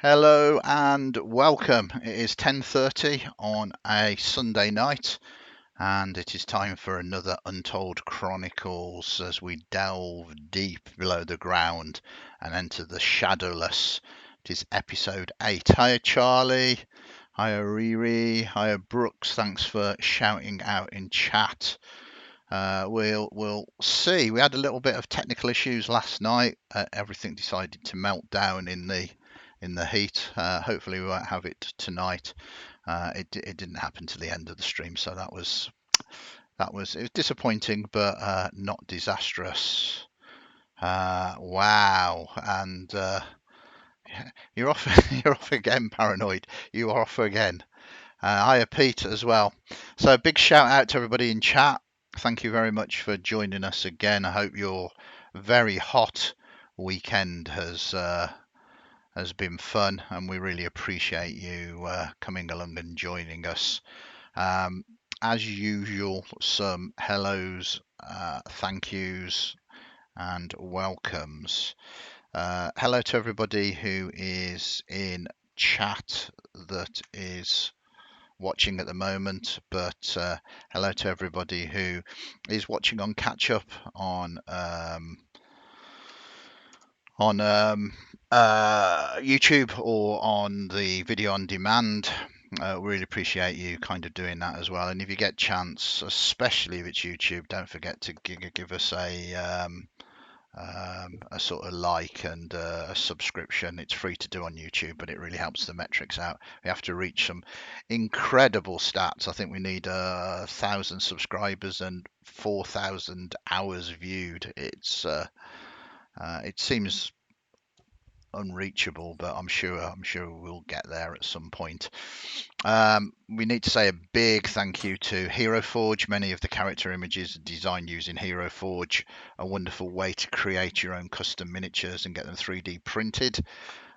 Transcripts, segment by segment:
Hello and welcome. It is 10:30 on a Sunday night, and it is time for another Untold Chronicles as we delve deep below the ground and enter the shadowless. It is episode 8. Hiya Charlie, hiya Riri, hiya Brooks. Thanks for shouting out in chat. We'll see. We had a little bit of technical issues last night. Everything decided to melt down in the heat. Hopefully we won't have it tonight. It didn't happen to the end of the stream, so it was disappointing, but not disastrous. Wow, and you're off you're off again, paranoid. You are off again. Hiya Pete as well. So big shout out to everybody in chat. Thank you very much for joining us again. I hope your very hot weekend has been fun, and we really appreciate you coming along and joining us. As usual, some hellos, thank yous, and welcomes. Hello to everybody who is in chat that is watching at the moment, but hello to everybody who is watching on catch up on YouTube or on the video on demand. Really appreciate you kind of doing that as well. And if you get chance, especially if it's YouTube, don't forget to give us a sort of like and a subscription. It's free to do on YouTube, but it really helps the metrics out. We have to reach some incredible stats. I think we need 1,000 subscribers and 4,000 hours viewed. It seems unreachable, but I'm sure we'll get there at some point. We need to say a big thank you to Hero Forge. Many of the character images are designed using Hero Forge, a wonderful way to create your own custom miniatures and get them 3D printed.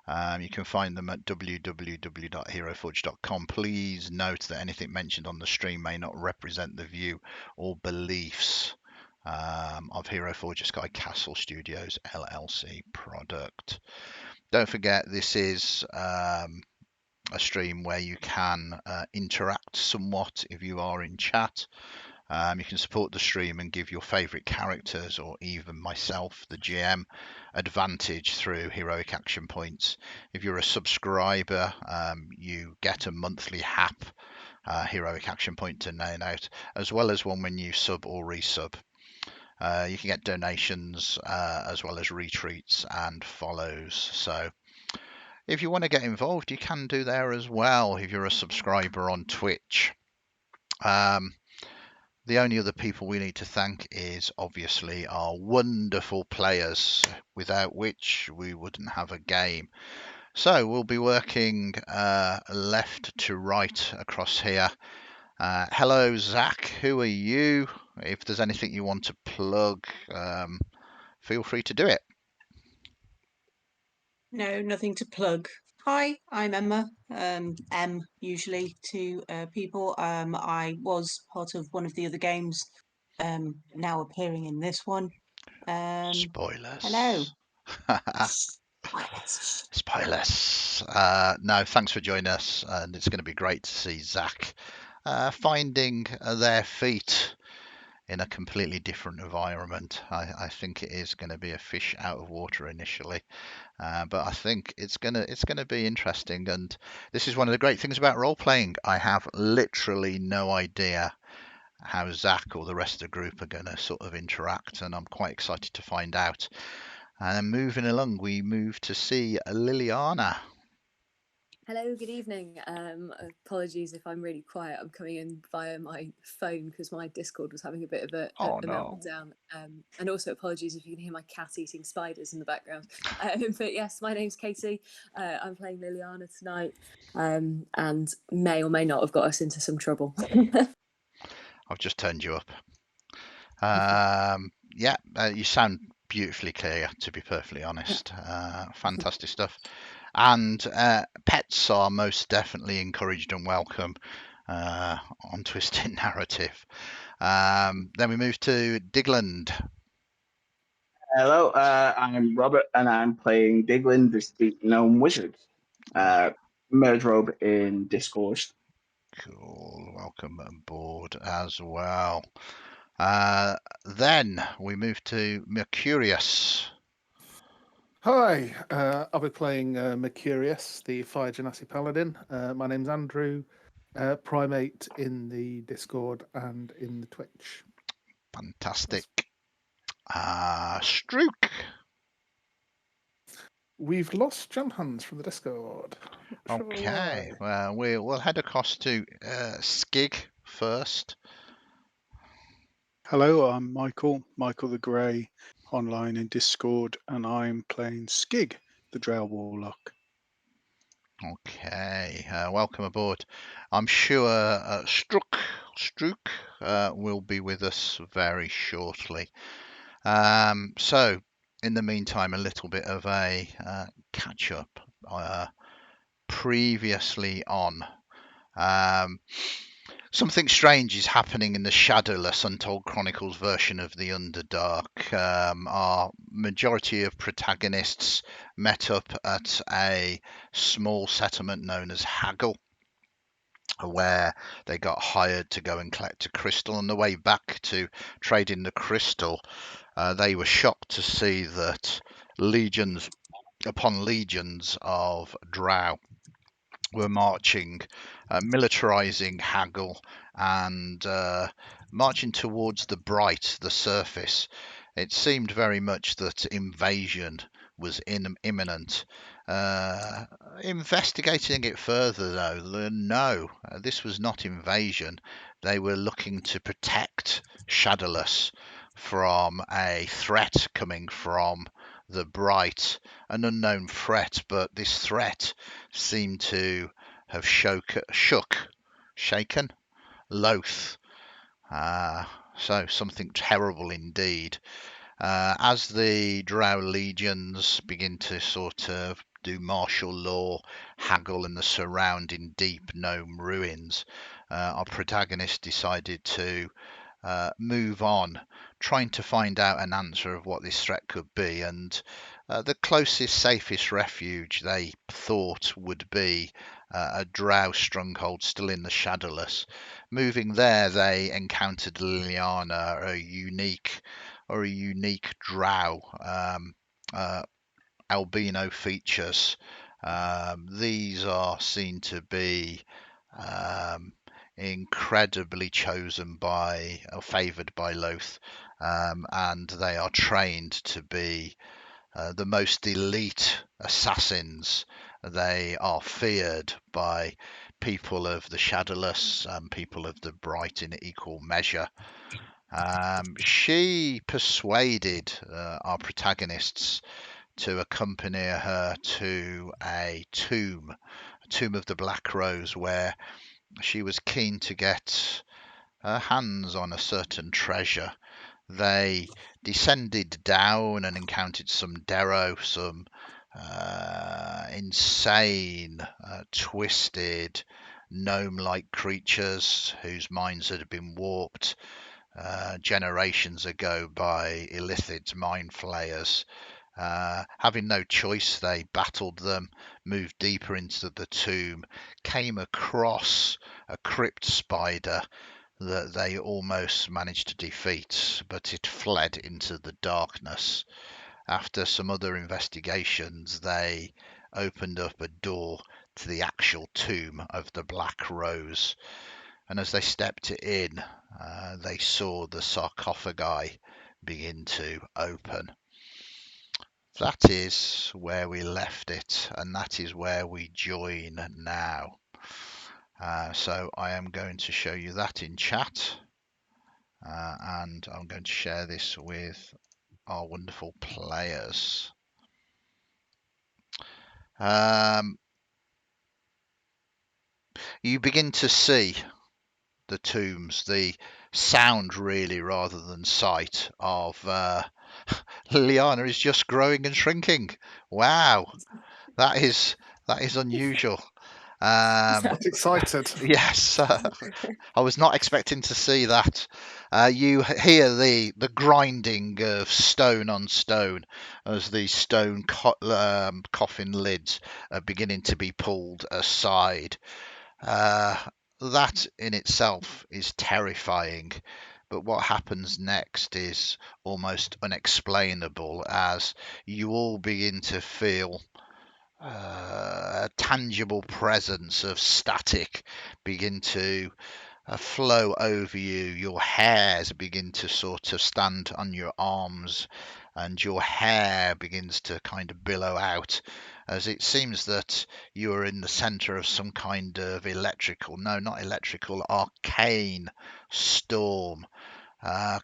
You can find them at www.heroforge.com. Please note that anything mentioned on the stream may not represent the view or beliefs of Hero Forge Sky Castle Studios LLC product. Don't forget, this is a stream where you can interact somewhat if you are in chat. You can support the stream and give your favourite characters, or even myself, the GM, advantage through heroic action points. If you're a subscriber, you get a monthly HAP, heroic action point to nail out, as well as one when you sub or resub. You can get donations as well as retreats and follows. So if you want to get involved, you can do there as well if you're a subscriber on Twitch. The only other people we need to thank is obviously our wonderful players, without which we wouldn't have a game. So we'll be working left to right across here. Hello, Zach. Who are you? If there's anything you want to plug, feel free to do it. No, nothing to plug. Hi, I'm Emma. M usually to people. I was part of one of the other games. Now appearing in this one. Spoilers. Hello. Spoilers. Spoilers. No, thanks for joining us, and it's going to be great to see Zach finding their feet in a completely different environment. I think it is going to be a fish out of water initially, but I think it's gonna be interesting. And this is one of the great things about role playing. I have literally no idea how Zach or the rest of the group are going to sort of interact, and I'm quite excited to find out. And moving along, we move to see Liliana. Hello, good evening. Apologies if I'm really quiet. I'm coming in via my phone because my Discord was having a bit of a meltdown. And also apologies if you can hear my cat eating spiders in the background. But yes, my name's Katie. I'm playing Liliana tonight, and may or may not have got us into some trouble. I've just turned you up. Yeah, you sound beautifully clear, to be perfectly honest. Fantastic stuff. And pets are most definitely encouraged and welcome on Twisted Narrative. Then we move to Digland. Hello, I'm Robert, and I'm playing Diglin, the Street Gnome Wizard. Murdrobe in Discord. Cool. Welcome aboard as well. Then we move to Mercurius. Hi, I'll be playing Mercurius, the Fire Genasi Paladin. My name's Andrew, Primate in the Discord and in the Twitch. Fantastic. Strook. We've lost Jump Hands from the Discord. Okay, well, we'll head across to Skig first. Hello, I'm Michael the Grey, online in Discord, and I'm playing Skig, the Drow Warlock. Okay, welcome aboard. I'm sure Strook will be with us very shortly. So, in the meantime, a little bit of a catch up. Previously on, something strange is happening in the shadowless Untold Chronicles version of the Underdark. Our majority of protagonists met up at a small settlement known as Haggle, where they got hired to go and collect a crystal. On the way back to trading the crystal, they were shocked to see that legions upon legions of drow were marching, militarizing Haggle, and marching towards the Bright, the surface. It seemed very much that invasion was imminent. Investigating it further, though, no, this was not invasion. They were looking to protect Shadowless from a threat coming from the Bright, an unknown threat, but this threat seemed to have shaken Loth. So something terrible indeed. As the Drow legions begin to sort of do martial law, Haggle and the surrounding deep gnome ruins, our protagonist decided to move on, trying to find out an answer of what this threat could be. And the closest, safest refuge they thought would be a drow stronghold still in the Shadowless. Moving there, they encountered Liliana, a unique drow, albino features. These are seen to be incredibly chosen by or favoured by Loth, and they are trained to be the most elite assassins. They are feared by people of the Shadowless and people of the Bright in equal measure. She persuaded our protagonists to accompany her to a tomb of the Black Rose, where she was keen to get her hands on a certain treasure. They descended down and encountered some Darrow, some insane, twisted, gnome-like creatures whose minds had been warped generations ago by Illithid's mind flayers. Having no choice, they battled them, moved deeper into the tomb, came across a crypt spider that they almost managed to defeat, but it fled into the darkness. After some other investigations, they opened up a door to the actual tomb of the Black Rose. And as they stepped in, they saw the sarcophagi begin to open. That is where we left it, and that is where we join now. So I am going to show you that in chat, and I'm going to share this with our wonderful players. You begin to see the tombs, the sound really rather than sight of Liliana is just growing and shrinking. Wow, that is unusual. Quite excited. Yes, I was not expecting to see that. You hear the grinding of stone on stone as the stone coffin lids are beginning to be pulled aside. That in itself is terrifying, but what happens next is almost unexplainable as you all begin to feel a tangible presence of static begin to flow over you. Your hairs begin to sort of stand on your arms, and your hair begins to kind of billow out as it seems that you are in the center of some kind of not electrical, arcane storm.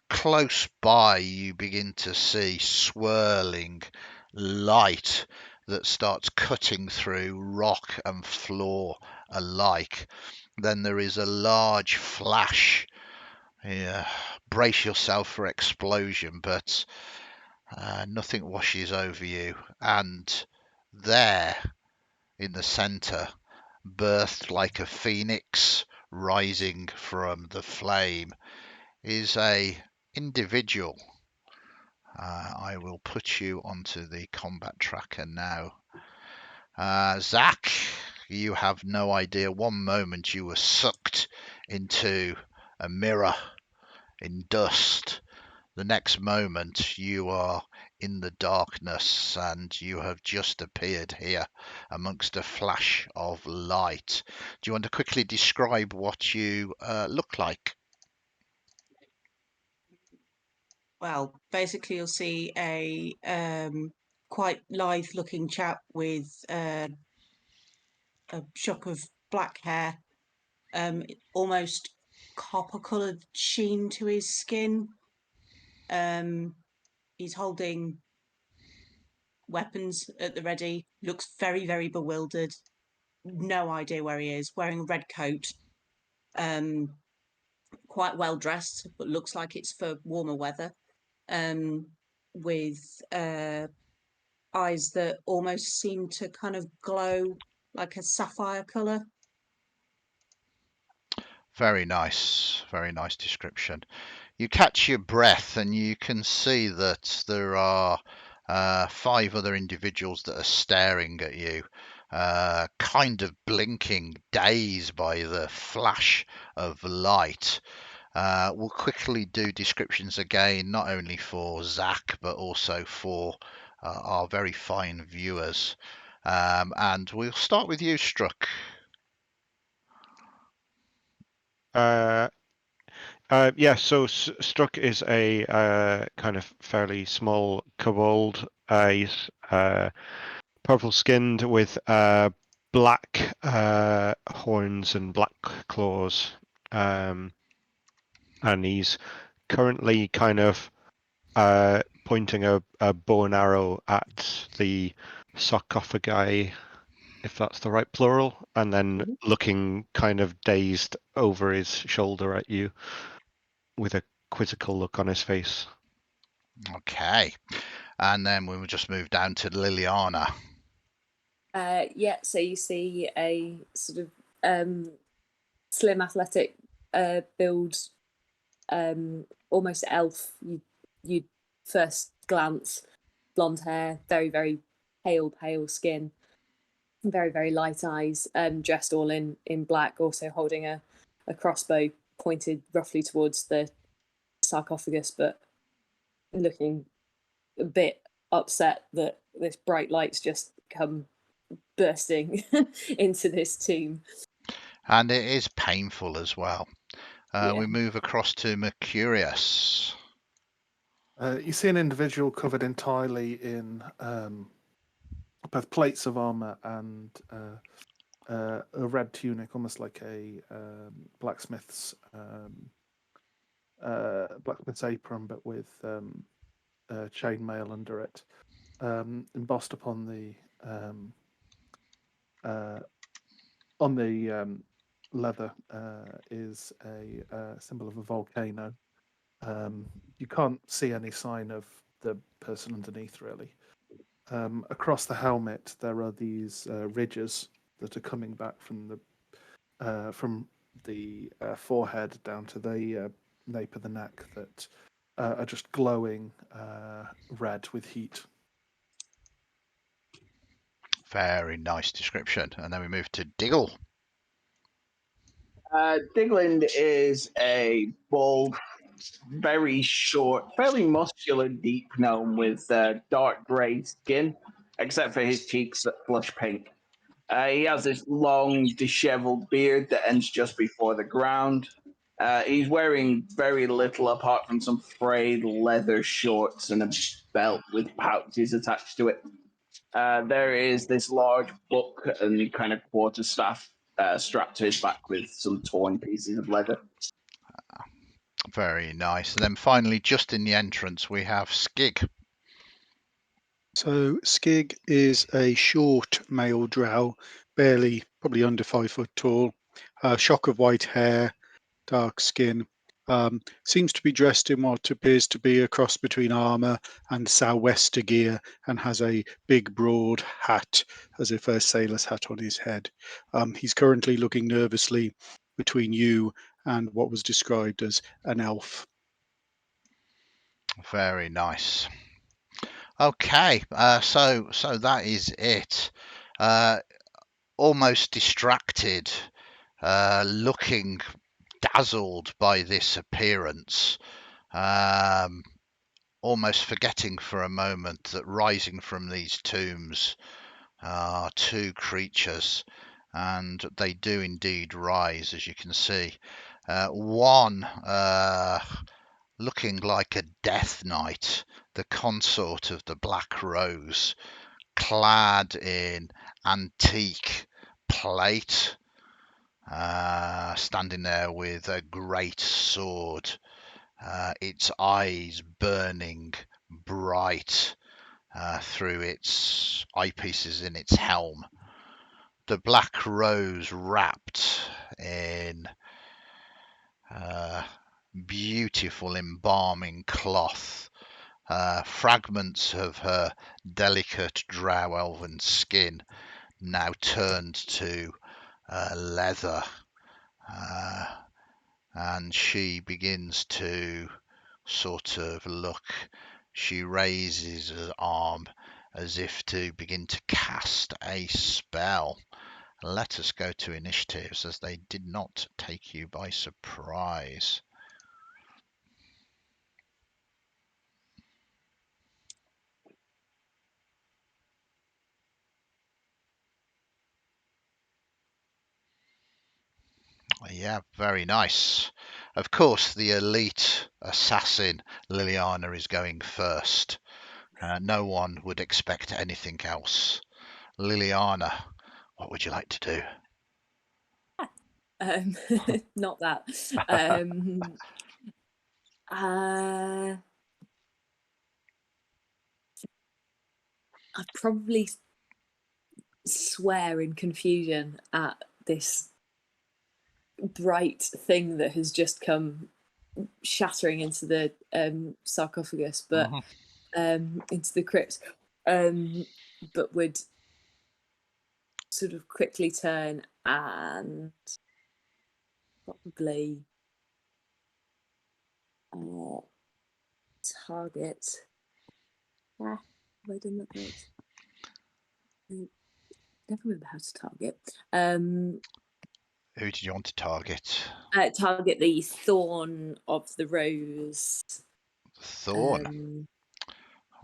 Close by, you begin to see swirling light that starts cutting through rock and floor alike. Then there is a large flash. Yeah, brace yourself for explosion, but nothing washes over you. And there, in the center, birthed like a phoenix rising from the flame, is a individual. I will put you onto the combat tracker now. Zach, you have no idea. One moment you were sucked into a mirror in dust. The next moment you are in the darkness and you have just appeared here amongst a flash of light. Do you want to quickly describe what you look like? Well, basically, you'll see a quite lithe-looking chap with a shock of black hair, almost copper-coloured sheen to his skin. He's holding weapons at the ready. Looks very, very bewildered. No idea where he is. Wearing a red coat. Quite well dressed, but looks like it's for warmer weather. With eyes that almost seem to kind of glow like a sapphire colour. Very nice description. You catch your breath and you can see that there are 5 other individuals that are staring at you, kind of blinking, dazed by the flash of light. We'll quickly do descriptions again, not only for Zach, but also for our very fine viewers. And we'll start with you, Struck. Yeah, so Struck is a kind of fairly small kobold. He's purple skinned with black horns and black claws. And he's currently kind of pointing a bow and arrow at the sarcophagi, if that's the right plural, and then looking kind of dazed over his shoulder at you with a quizzical look on his face. Okay. And then we will just move down to Liliana. Yeah, so you see a sort of slim, athletic build, almost elf. You first glance, blonde hair, very, very pale skin, very, very light eyes, dressed all in black, also holding a crossbow pointed roughly towards the sarcophagus, but looking a bit upset that this bright light's just come bursting into this tomb. And it is painful as well. Yeah. We move across to Mercurius. You see an individual covered entirely in both plates of armor and a red tunic, almost like a blacksmith's apron, but with chainmail under it. Embossed upon the leather is a symbol of a volcano. You can't see any sign of the person underneath, really. Across the helmet, there are these ridges that are coming back from the forehead down to the nape of the neck that are just glowing red with heat. Very nice description. And then we move to Diggle. Digland is a bald, very short, fairly muscular deep gnome with dark grey skin, except for his cheeks that blush pink. He has this long, disheveled beard that ends just before the ground. He's wearing very little apart from some frayed leather shorts and a belt with pouches attached to it. There is this large book and kind of quarterstaff strapped to his back with some torn pieces of leather. Very nice. And then finally, just in the entrance, we have Skig. So Skig is a short male drow, probably under 5 foot tall, shock of white hair, dark skin. Seems to be dressed in what appears to be a cross between armor and sou'wester gear, and has a big broad hat, as if a sailor's hat on his head. He's currently looking nervously between you and what was described as an elf. Very nice. Okay, so that is it. Almost distracted, looking dazzled by this appearance, almost forgetting for a moment that rising from these tombs are two creatures, and they do indeed rise, as you can see. One looking like a death knight, the consort of the Black Rose, clad in antique plate, standing there with a great sword, its eyes burning bright through its eyepieces in its helm. The Black Rose wrapped in beautiful embalming cloth, fragments of her delicate drow elven skin now turned to leather, and she begins to sort of look. She raises her arm as if to begin to cast a spell. Let us go to initiatives, as they did not take you by surprise. Yeah, very nice. Of course, the elite assassin Liliana is going first. No one would expect anything else. Liliana, what would you like to do? Not that. I'd probably swear in confusion at this bright thing that has just come shattering into the sarcophagus, but into the crypt, but would sort of quickly turn and probably target. Have I done that right? I never remember how to target. Who did you want to target? Target the thorn of the rose. Thorn.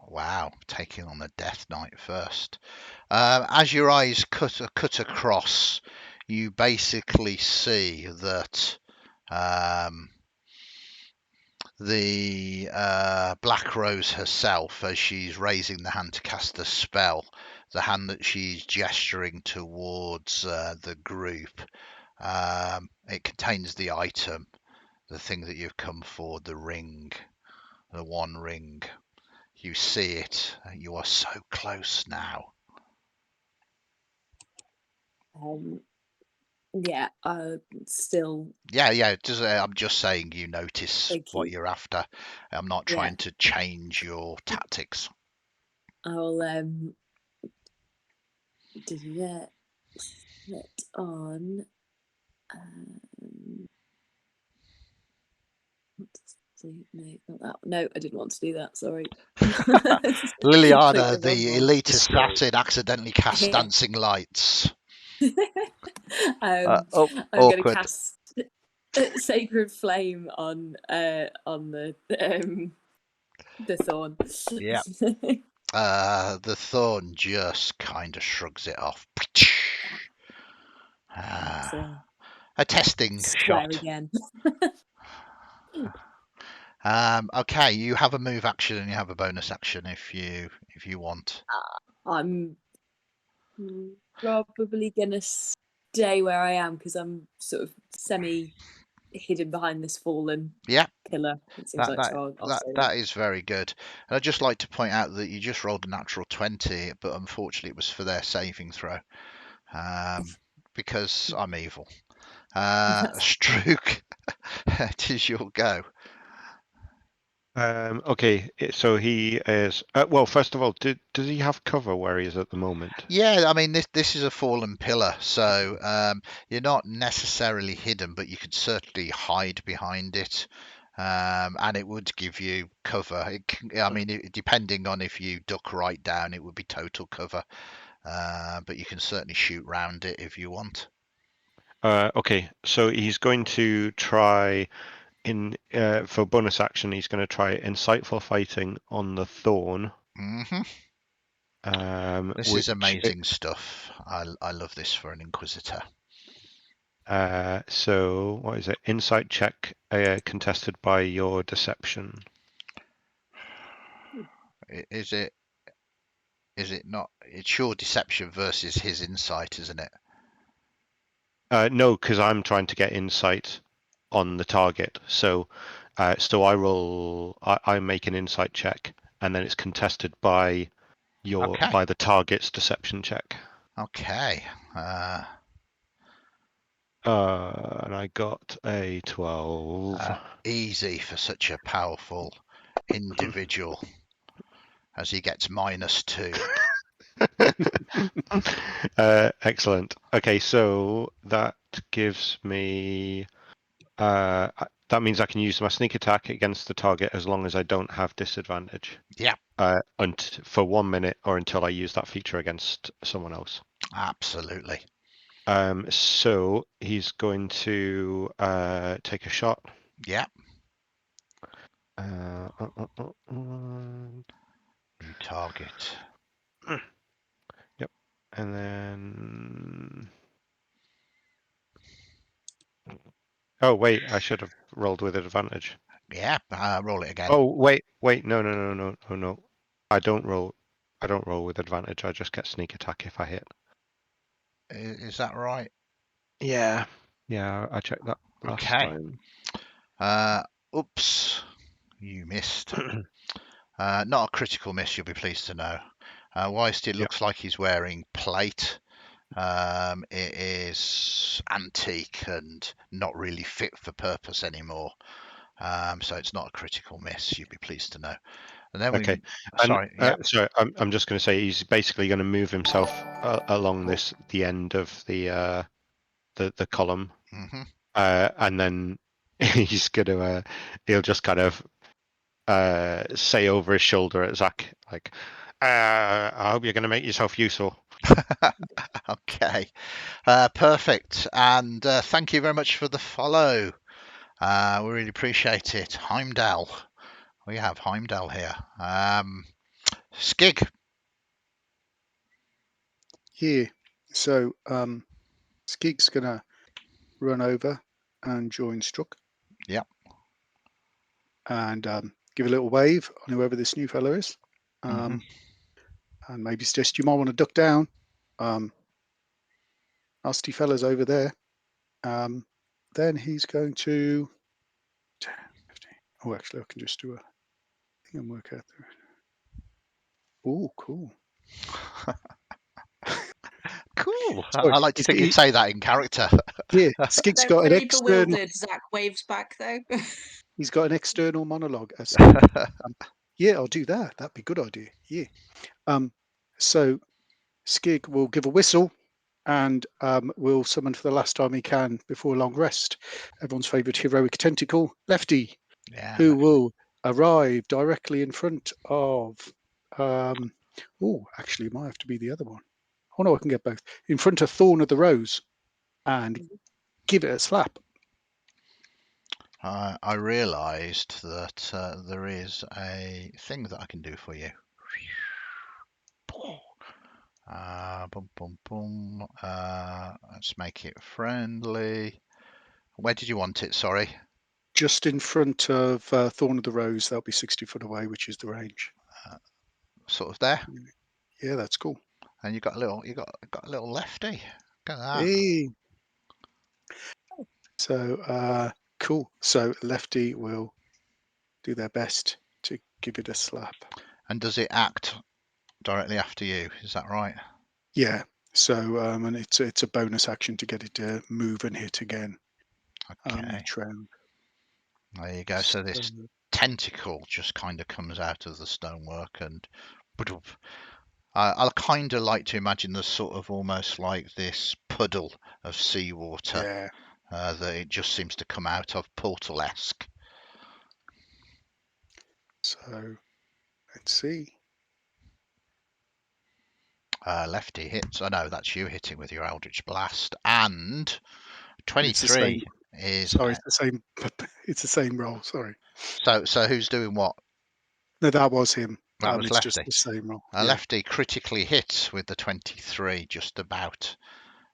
Wow, taking on the Death Knight first. As your eyes cut across, you basically see that the Black Rose herself, as she's raising the hand to cast the spell, the hand that she's gesturing towards the group, it contains the item, the thing that you've come for, the ring, the one ring. You see it. You are so close now. Yeah, still. Yeah. I'm just saying you notice what you're after. I'm not trying to change your tactics. I'll do that. Sit on. What No, not that. No, I didn't want to do that. Sorry. Liliana, Click the wrong one. elite Destroy. assassin, accidentally cast Yeah. dancing lights. I'm going to Awkward. cast Sacred Flame on the thorn. Yeah. The thorn just kind of shrugs it off. A testing Square shot. again. Okay, you have a move action and you have a bonus action if you want. I'm probably gonna stay where I am because I'm sort of semi hidden behind this fallen pillar. It seems like so. I'll stay there. That is very good. And I'd just like to point out that you just rolled a natural 20, but unfortunately it was for their saving throw. Because I'm evil. Strook, it is your go. Okay, so he is. Well, first of all, does he have cover where he is at the moment? Yeah, I mean this is a fallen pillar, so you're not necessarily hidden, but you could certainly hide behind it, and it would give you cover. I mean, depending on if you duck right down, it would be total cover, but you can certainly shoot round it if you want. Okay, so he's going to try for bonus action. He's going to try insightful fighting on the thorn. This is amazing stuff. I love this for an inquisitor. So what is it? Insight check contested by your deception. Is it not? It's your deception versus his insight, isn't it? No, because I'm trying to get insight on the target. So I roll. I make an insight check, and then it's contested by by the target's deception check. Okay. And I got a 12. Easy for such a powerful individual, as he gets -2. Excellent. Okay, so that gives me. That means I can use my sneak attack against the target as long as I don't have disadvantage. Yeah. For 1 minute or until I use that feature against someone else. Absolutely. So he's going to take a shot. Yeah. New target. Yep. And then. Oh wait, I should have rolled with advantage. Yeah, roll it again. Oh wait, no. I don't roll with advantage. I just get sneak attack if I hit. Is that right? Yeah, I checked that last time. Oops, you missed. Not a critical miss, you'll be pleased to know. Whilst it looks like he's wearing plate, it is antique and not really fit for purpose anymore. So it's not a critical miss, you'd be pleased to know. And then okay. Sorry, I'm just going to say he's basically going to move himself along the end of the column, and then he's going to he'll just kind of say over his shoulder at Zach, like, I hope you're going to make yourself useful. Okay, perfect. And thank you very much for the follow. We really appreciate it. Heimdall. We have Heimdall here. Skig. Yeah. So Skig's going to run over and join Struck. Yep. And give a little wave on whoever this new fella is. And maybe suggest you might want to duck down. Nasty fella's over there. Then he's going to 10, 15. Oh, actually, I can just do a thing and work out there. Oh, cool. Cool. I like to think you'd say that in character. Yeah, Skig's got an external. Bewildered. Zach waves back though. He's got an external monologue. Yeah, I'll do that. That'd be a good idea. Yeah. So Skig will give a whistle and will summon for the last time he can before a long rest everyone's favourite heroic tentacle, Lefty. Yeah. who will arrive directly in front of. Actually, it might have to be the other one. Oh no, I can get both. In front of Thorn of the Rose, and give it a slap. I realised that there is a thing that I can do for you. Boom, boom, boom. Let's make it friendly. Where did you want it? Sorry. Just in front of Thorn of the Rose, that'll be 60 foot away, which is the range. Sort of there. Yeah, that's cool. And you got a little lefty. Look at that. Hey. So cool. So lefty will do their best to give it a slap. And does it act directly after you? Is that right? Yeah. So and it's a bonus action to get it to move and hit again. Okay. Each round. There you go. So this tentacle just kind of comes out of the stonework, and I kind of like to imagine there's sort of almost like this puddle of seawater that it just seems to come out of, portal-esque. So let's see. Lefty hits. Oh no, that's you hitting with your Eldritch Blast, and 23 it's the same. is. Sorry, it's the same. It's the same roll. Sorry. So who's doing what? No, that was him. That was it's Lefty. just the same roll. Lefty critically hits with the 23, just about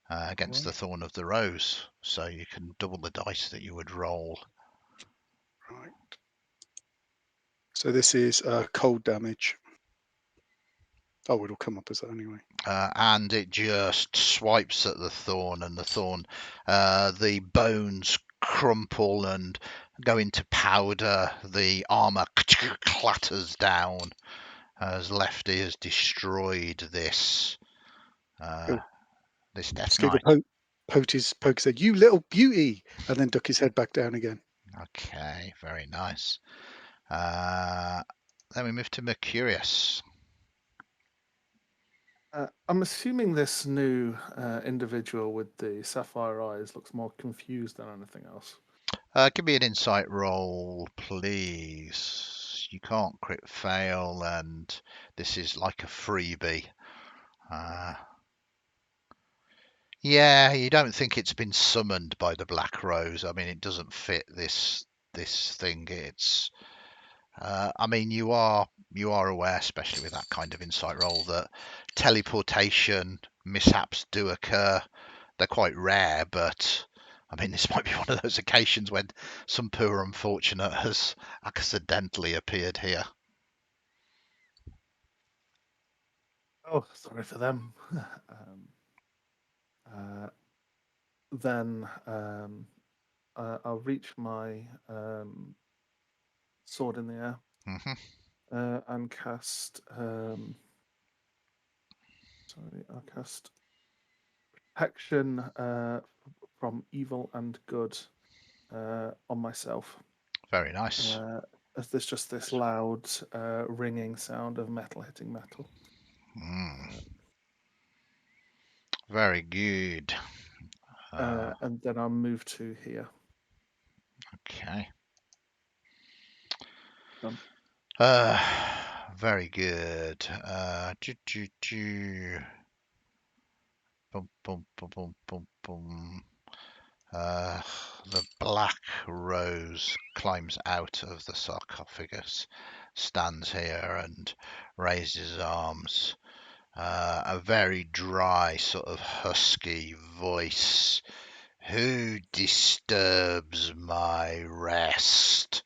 against the Thorn of the Rose. So you can double the dice that you would roll. Right. So this is cold damage. Oh, it'll come up as that anyway. And it just swipes at the thorn, and the bones crumple and go into powder. The armor clatters down as Lefty has destroyed this Death Knight. Poke his head, you little beauty, and then duck his head back down again. Okay, very nice. Then we move to Mercurius. I'm assuming this new individual with the sapphire eyes looks more confused than anything else. Give me an insight roll, please. You can't crit fail, and this is like a freebie. Yeah, you don't think it's been summoned by the Black Rose. I mean, it doesn't fit this thing. It's I mean, you are aware, especially with that kind of insight roll, that teleportation mishaps do occur. They're quite rare, but I mean, this might be one of those occasions when some poor unfortunate has accidentally appeared here. Oh, sorry for them. Then I'll reach my sword in the air and cast. I'll cast protection from evil and good on myself. Very nice. As there's just this loud ringing sound of metal hitting metal. Very good. And then I'll move to here. Okay. Done. Very good. Boom, boom, boom, boom, boom, boom. The Black Rose climbs out of the sarcophagus, stands here and raises his arms. A very dry, sort of husky voice. Who disturbs my rest?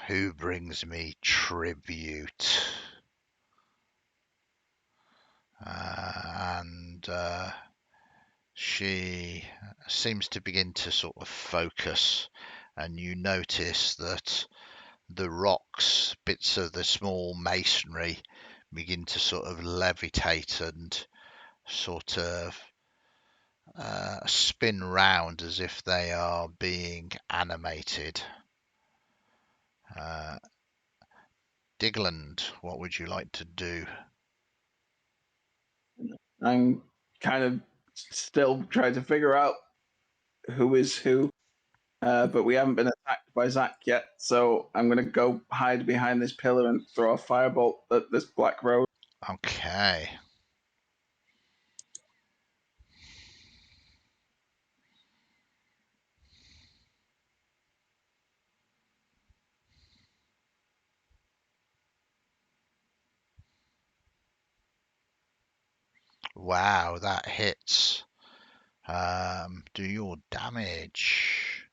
Who brings me tribute? And she seems to begin to sort of focus, and you notice that the rocks, bits of the small masonry, begin to sort of levitate and sort of spin round as if they are being animated. Digland, what would you like to do? I'm kind of still trying to figure out who is who. But we haven't been attacked by Zach yet, so I'm going to go hide behind this pillar and throw a firebolt at this black rose. Okay. Wow, that hits. Do your damage.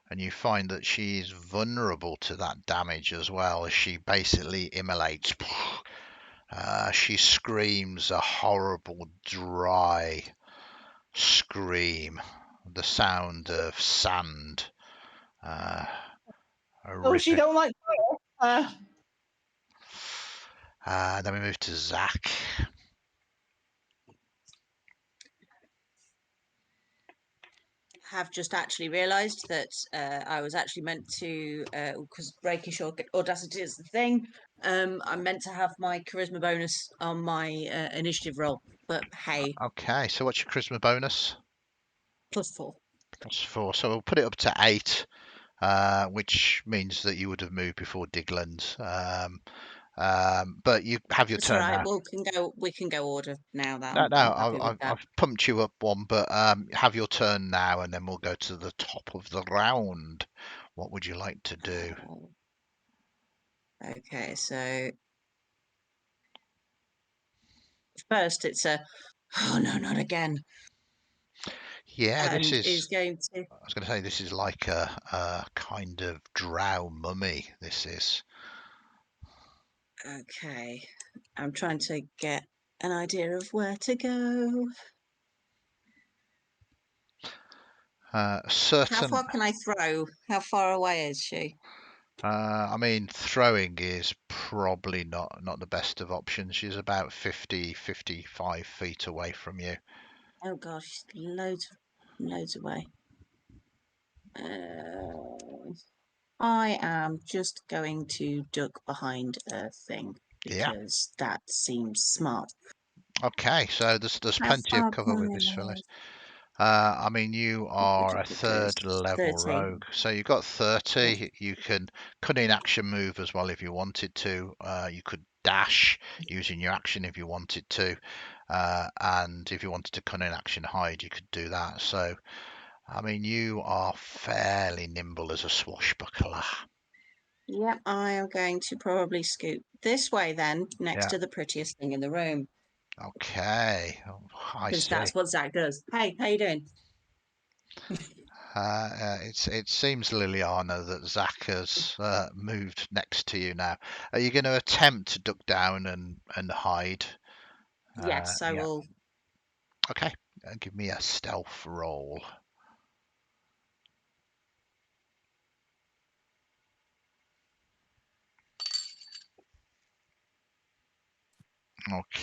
And you find that she's vulnerable to that damage as well, as she basically immolates. She screams a horrible, dry scream. The sound of sand. Oh, she don't like fire. Then we move to Zach. Have just actually realised that I was actually meant to, because Rakish Audacity is the thing, I'm meant to have my charisma bonus on my initiative roll. But hey, Okay, so what's your charisma bonus? +4. +4. So we'll put it up to 8, which means that you would have moved before Digland. But you have your That's all turn right. now. We can go order now. That No, I'm happy with that. I've pumped you up one, but have your turn now, and then we'll go to the top of the round. What would you like to do? Okay, so first it's a, oh no, not again, Yeah, this and is. is going to. I was going to say this is like a kind of drow mummy. This is. Okay, I'm trying to get an idea of where to go. How Certain. far can I throw? How far away is she? I mean, throwing is probably not the best of options. She's about 55 feet away from you. Oh gosh, loads away. I am just going to duck behind a thing Yeah. because that seems smart. Okay, so there's How plenty of far cover can with I this Phyllis. move? I mean, you are a third level 30. rogue, so you've got 30. You can cunning action move as well if you wanted to. You could dash using your action if you wanted to, and if you wanted to cunning action hide, you could do that. So, I mean, you are fairly nimble as a swashbuckler. Yep, I am going to probably scoot this way then, next Yeah. to the prettiest thing in the room. Okay. Oh, I Because see. that's what Zach does. Hey, how you doing? It seems, Liliana, that Zach has moved next to you now. Are you going to attempt to duck down and hide? Yes, I Yeah. will. Okay. Give me a stealth roll.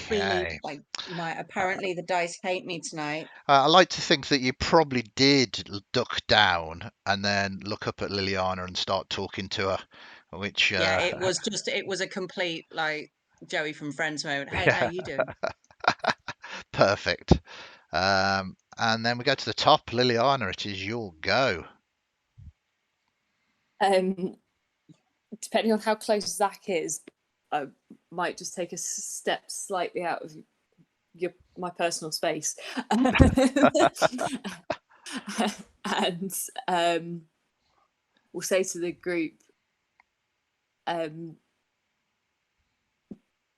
Really, Okay. like apparently the dice hate me tonight. I like to think that you probably did duck down and then look up at Liliana and start talking to her, which Yeah, it was a complete like Joey from Friends moment. Hey, how yeah, you doing? perfect. And then we go to the top. Liliana, it is your go. Depending on how close Zach is, I might just take a step slightly out of my personal space, and we'll say to the group,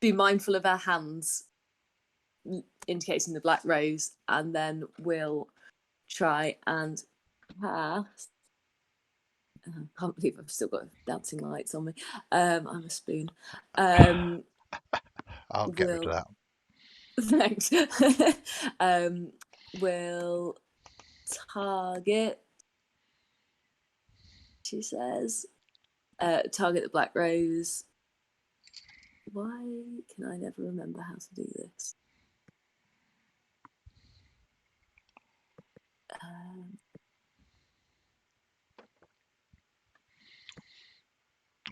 be mindful of our hands, indicating the black rose, and then we'll try and cast. I can't believe I've still got dancing lights on me. I'm a spoon. I'll get rid of that. Thanks. We'll target. She says, target the black rose. Why can I never remember how to do this?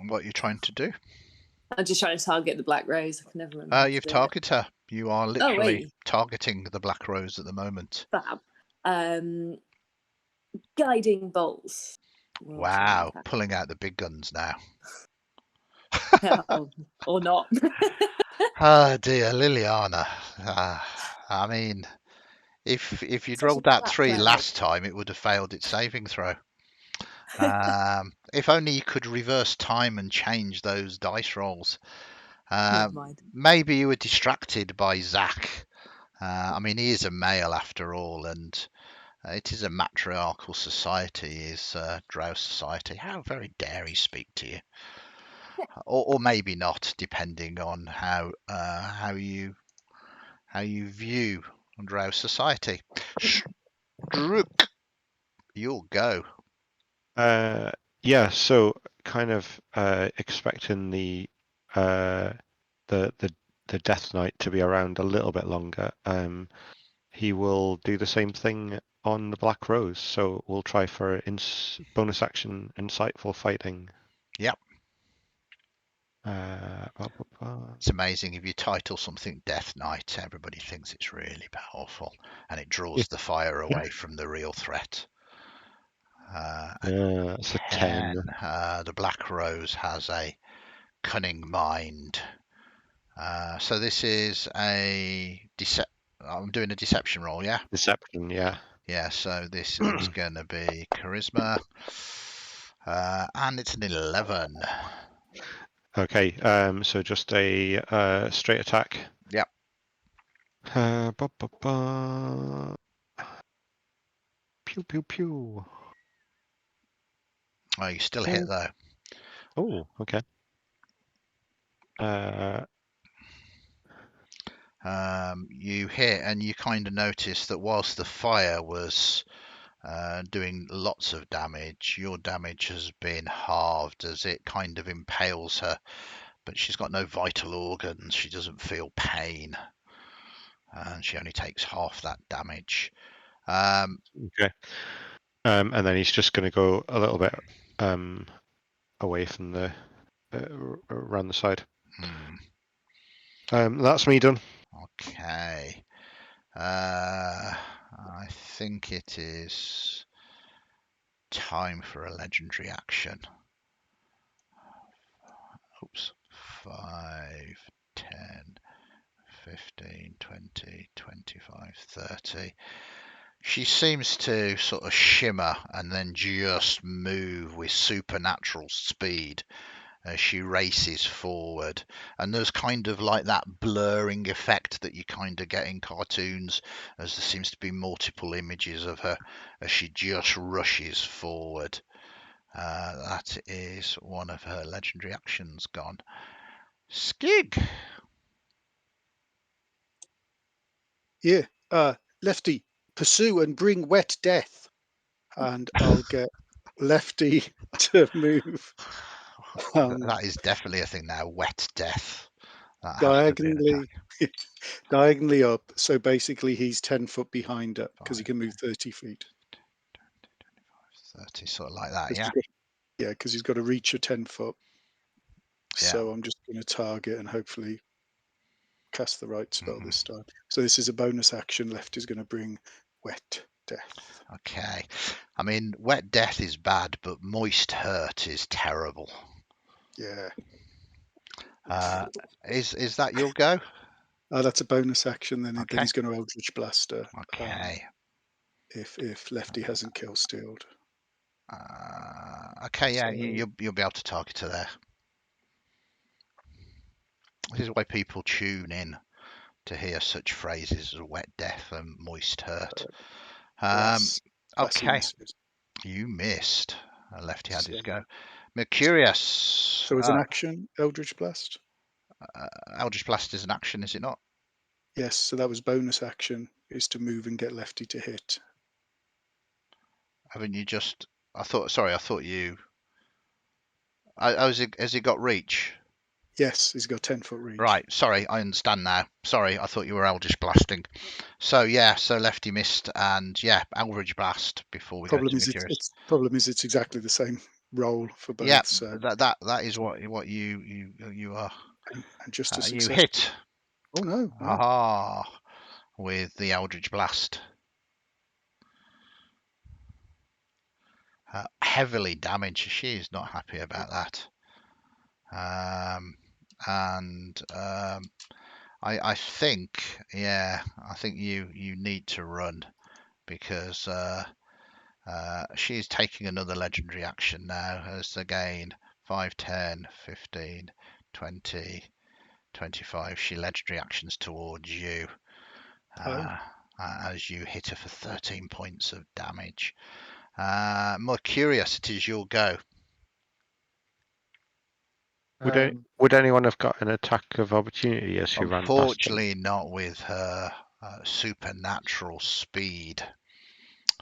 What are you trying to do? I'm just trying to target the black rose. I can never remember. You've targeted her. You are literally targeting the black rose at the moment. Fab. Guiding bolts. Wow, pulling out the big guns now. Or not. Oh dear, Liliana. I mean, if you'd rolled that 3 last time, it would have failed its saving throw. If only you could reverse time and change those dice rolls. Never mind. Maybe you were distracted by Zach. I mean, he is a male after all, and it is a matriarchal society, is Drow society. How very dare he speak to you? Or maybe not, depending on how you view Drow society. Druk, you'll go. Yeah, so kind of expecting the Death Knight to be around a little bit longer. He will do the same thing on the Black Rose. So we'll try for bonus action insightful fighting. Yep. Blah. It's amazing if you title something Death Knight, everybody thinks it's really powerful, and it draws the fire away from the real threat. It's a 10. The Black Rose has a cunning mind. So this is a I'm doing a deception roll, yeah? Deception, yeah. Yeah, so this is going to be charisma. And it's an 11. Okay, so just a straight attack. Yep. Pew, pew, pew. Oh, you still hit though. Oh, okay. You hit, and you kind of notice that whilst the fire was doing lots of damage, your damage has been halved as it kind of impales her, but she's got no vital organs. She doesn't feel pain, and she only takes half that damage. Okay. And then he's just going to go a little bit away from the around the side. That's me done. Okay. I think it is time for a legendary action. Oops. 5, 10, 15, 20, 25, 30. She seems to sort of shimmer and then just move with supernatural speed as she races forward. And there's kind of like that blurring effect that you kind of get in cartoons, as there seems to be multiple images of her as she just rushes forward. That is one of her legendary actions gone. Skig. Yeah. Lefty, pursue and bring wet death. And I'll get Lefty to move That is definitely a thing now. Wet death. That has to be an attack. diagonally up. So basically, he's 10 foot behind her because he can move 30 feet. 30, sort of like that, yeah. Because he's got to reach a 10 foot. Yeah. So I'm just going to target and hopefully cast the right spell this time. So this is a bonus action. Left is going to bring wet death. Okay. I mean, wet death is bad, but moist hurt is terrible. Yeah. Is that your go? That's a bonus action. Then Okay. he's going to Eldritch Blaster. Okay. If Lefty hasn't kill stealed. Okay, yeah, so you'll be able to target her there. This is why people tune in to hear such phrases as wet death and moist hurt. Okay, you missed. Lefty had his go. Mercurius. So it's an action, Eldritch Blast? Eldritch Blast is an action, is it not? Yes, so that was bonus action, is to move and get Lefty to hit. Haven't you just... I thought you... has he got reach? Yes, he's got 10 foot reach. Right, sorry, I understand now. Sorry, I thought you were Eldritch Blasting. So yeah, so Lefty missed, and yeah, Eldritch Blast before we go to Mercurius. Problem is it's exactly the same roll for both. Yeah, so that is what you are. And just a you success. hit. Oh no! Wow. Aha! With the Eldritch Blast. heavily damaged. She's not happy about that. I think, yeah, I think you need to run, because she's taking another legendary action now, as again 5, 10, 15, 20, 25. She legendary actions towards you as you hit her for 13 points of damage. More curious, it is your go. Would anyone have got an attack of opportunity as she ran past them? Unfortunately, not with her supernatural speed.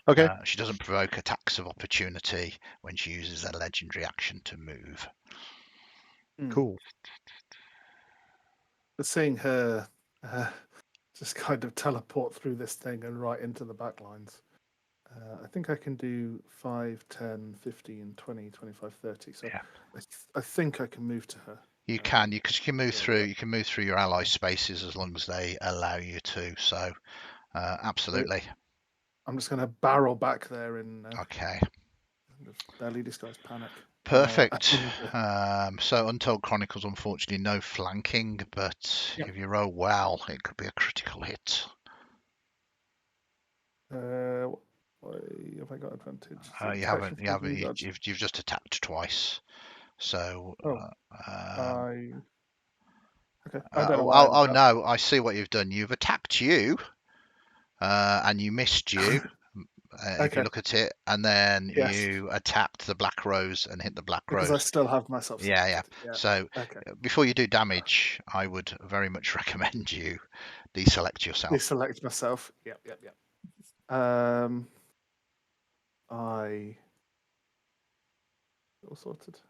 Okay. She doesn't provoke attacks of opportunity when she uses a legendary action to move. Cool. But seeing her just kind of teleport through this thing and right into the back lines, I think I can do 5, 10, 15, 20, 25, 30. So Yeah. I think I can move to her. You can, because you can move through. You can move through your ally spaces as long as they allow you to. So, absolutely. I'm just going to barrel back there in Okay. barely disguised panic. Perfect. So Untold Chronicles, unfortunately, no flanking, but if you roll well, it could be a critical hit. Have I got advantage? You haven't. You've just attacked twice. So. Okay. I don't know why. No! I see what you've done. You've attacked you, and you missed you. If you look at it, and then you attacked the black rose and hit the black rose. Because I still have myself selected. Yeah. So before you do damage, I would very much recommend you deselect yourself. Deselect myself. Yep. I all sorted.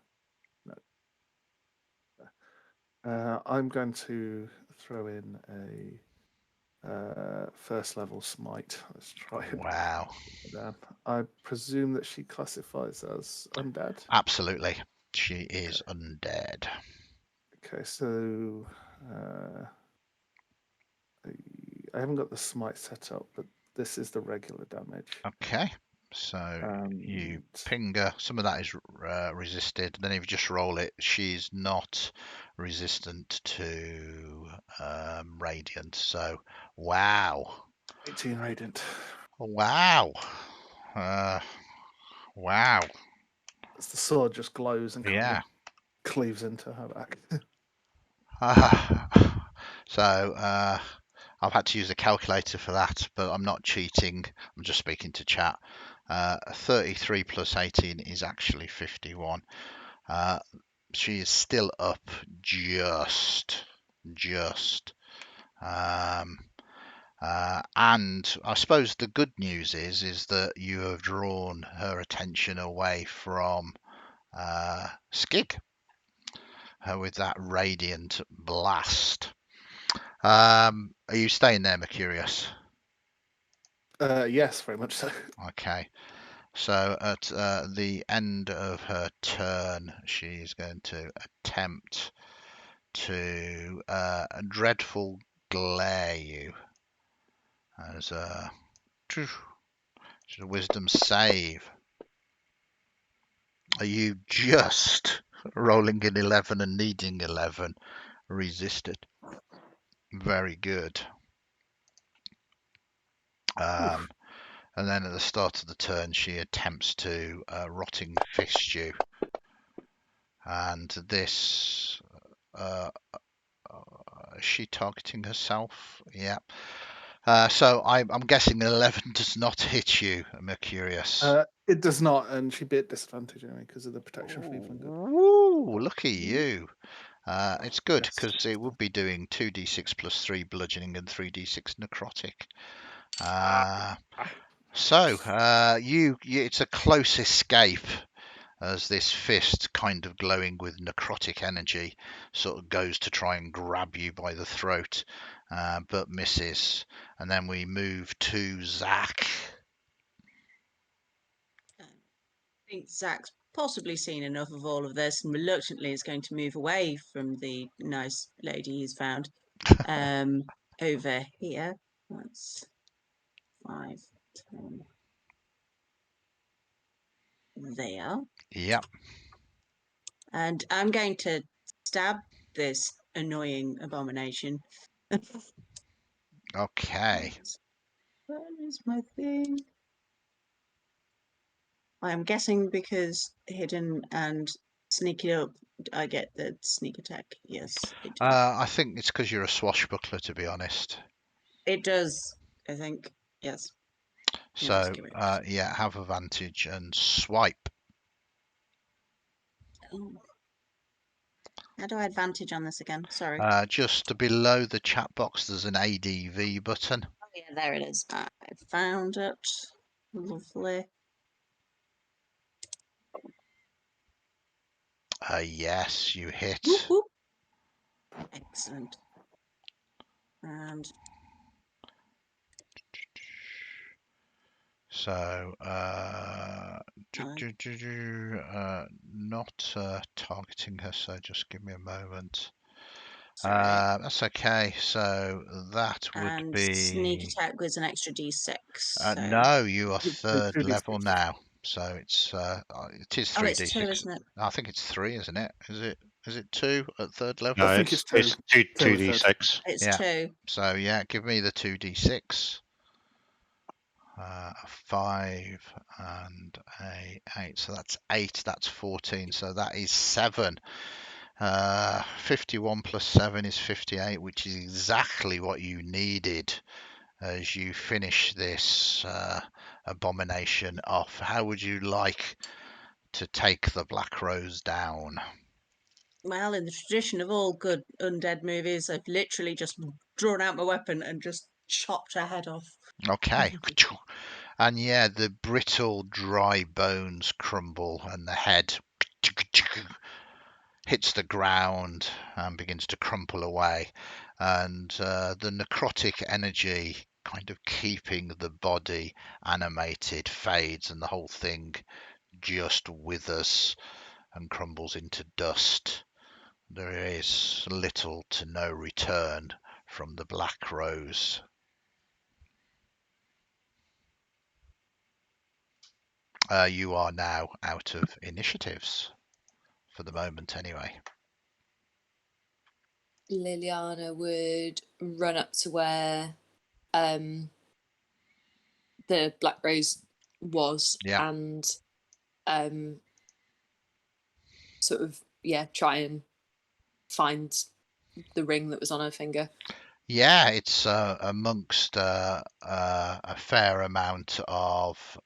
No. I'm going to throw in a first level smite. Let's try it. Wow. I presume that she classifies as undead. Absolutely, she is undead. Okay, so I haven't got the smite set up, but this is the regular damage. Okay, so you ping her. Some of that is resisted. Then if you just roll it, she's not resistant to radiant. So wow. 18 radiant. Wow. Wow. As the sword just glows and kind of cleaves into her back. So I've had to use a calculator for that, but I'm not cheating. I'm just speaking to chat. 33 plus 18 is actually 51. She is still up just. And I suppose the good news is that you have drawn her attention away from Skig with that radiant blast. Are you staying there, Mercurius? Yes, very much so. Okay. So at the end of her turn, she's going to attempt to dreadful glare you as a wisdom save. Are you just rolling an 11 and needing 11? Resisted. Very good. And then at the start of the turn, she attempts to rotting fist you. And this, is she targeting herself? Yeah. So I'm guessing an 11 does not hit you, Mercurius. It does not, and she bit disadvantage anyway because of the protection from good. Ooh, look at you. It's good because it would be doing 2d6 plus 3 bludgeoning and 3d6 necrotic. It's a close escape as this fist, kind of glowing with necrotic energy, sort of goes to try and grab you by the throat, but misses. And then we move to Zach. I think Zach's possibly seen enough of all of this and reluctantly is going to move away from the nice lady he's found. Over here. That's 5, 10, there. Yep. And I'm going to stab this annoying abomination. Okay. Where is my thing? I'm guessing because hidden and sneak it up, I get the sneak attack. Yes, it does. I think it's because you're a swashbuckler, to be honest. It does, I think. Yes. So, yeah, have advantage and swipe. Oh. How do I advantage on this again? Sorry. Just below the chat box, there's an ADV button. Oh, yeah, there it is. I found it. Lovely. Yes, you hit. Whoop, whoop. Excellent. And So, not targeting her, so just give me a moment. sorry. That's okay. So that would And be sneak attack was an extra d6. So... no, you are It's third 2d6. level now, so it is Oh, 3d6. it's 2, isn't it? I think it's 3, isn't it? Is it 2 at third level? No, I think it's it's 2. 2d6. It's Yeah. 2. So yeah, give me the 2d6. A 5 and a 8, so that's 8. That's 14. So that is 7. 51 plus 7 is 58, which is exactly what you needed as you finish this abomination off. How would you like to take the Black Rose down? Well, in the tradition of all good undead movies, I've literally just drawn out my weapon and just chopped her head off. Okay. And yeah, the brittle, dry bones crumble and the head hits the ground and begins to crumple away. And the necrotic energy kind of keeping the body animated fades, and the whole thing just withers and crumbles into dust. There is little to no return from the Black Rose. You are now out of initiatives, for the moment anyway. Liliana would run up to where the Black Rose was, Yeah. and sort of try and find the ring that was on her finger. Yeah, it's amongst a fair amount of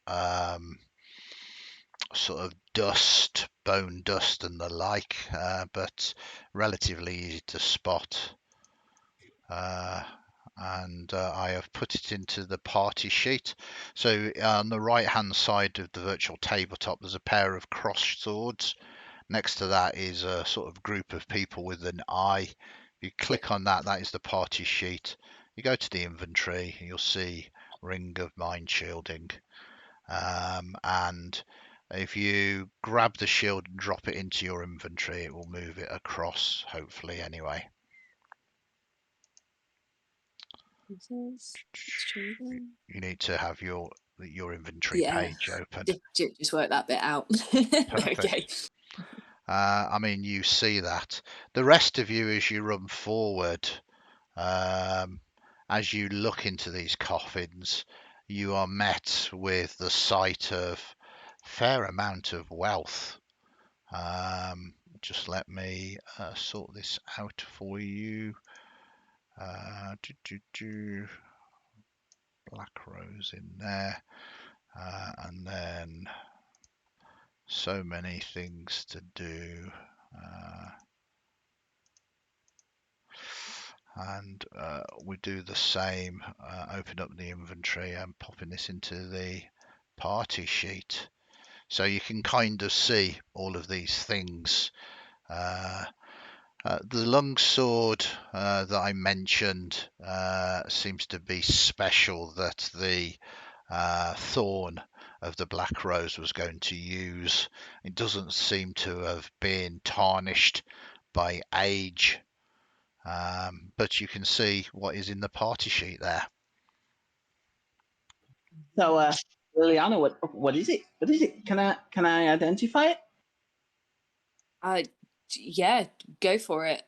sort of dust, bone dust and the like, but relatively easy to spot. And I have put it into the party sheet. So on the right hand side of the virtual tabletop, there's a pair of crossed swords. Next to that is a sort of group of people with an eye. If you click on that, that is the party sheet. You go to the inventory, you'll see Ring of Mind Shielding. And if you grab the shield and drop it into your inventory, it will move it across, hopefully, anyway. You need to have your inventory page open. Just work that bit out. Okay. I mean, you see that. The rest of you, as you run forward, as you look into these coffins, you are met with the sight of a fair amount of wealth. Just let me sort this out for you. Black Rose in there, and then so many things to do. And we do the same, open up the inventory and popping this into the party sheet. So you can kind of see all of these things. The longsword that I mentioned seems to be special, that the thorn of the Black Rose was going to use. It doesn't seem to have been tarnished by age, but you can see what is in the party sheet there. So Liliana, what is it? What is it? Can I identify it? Yeah, go for it.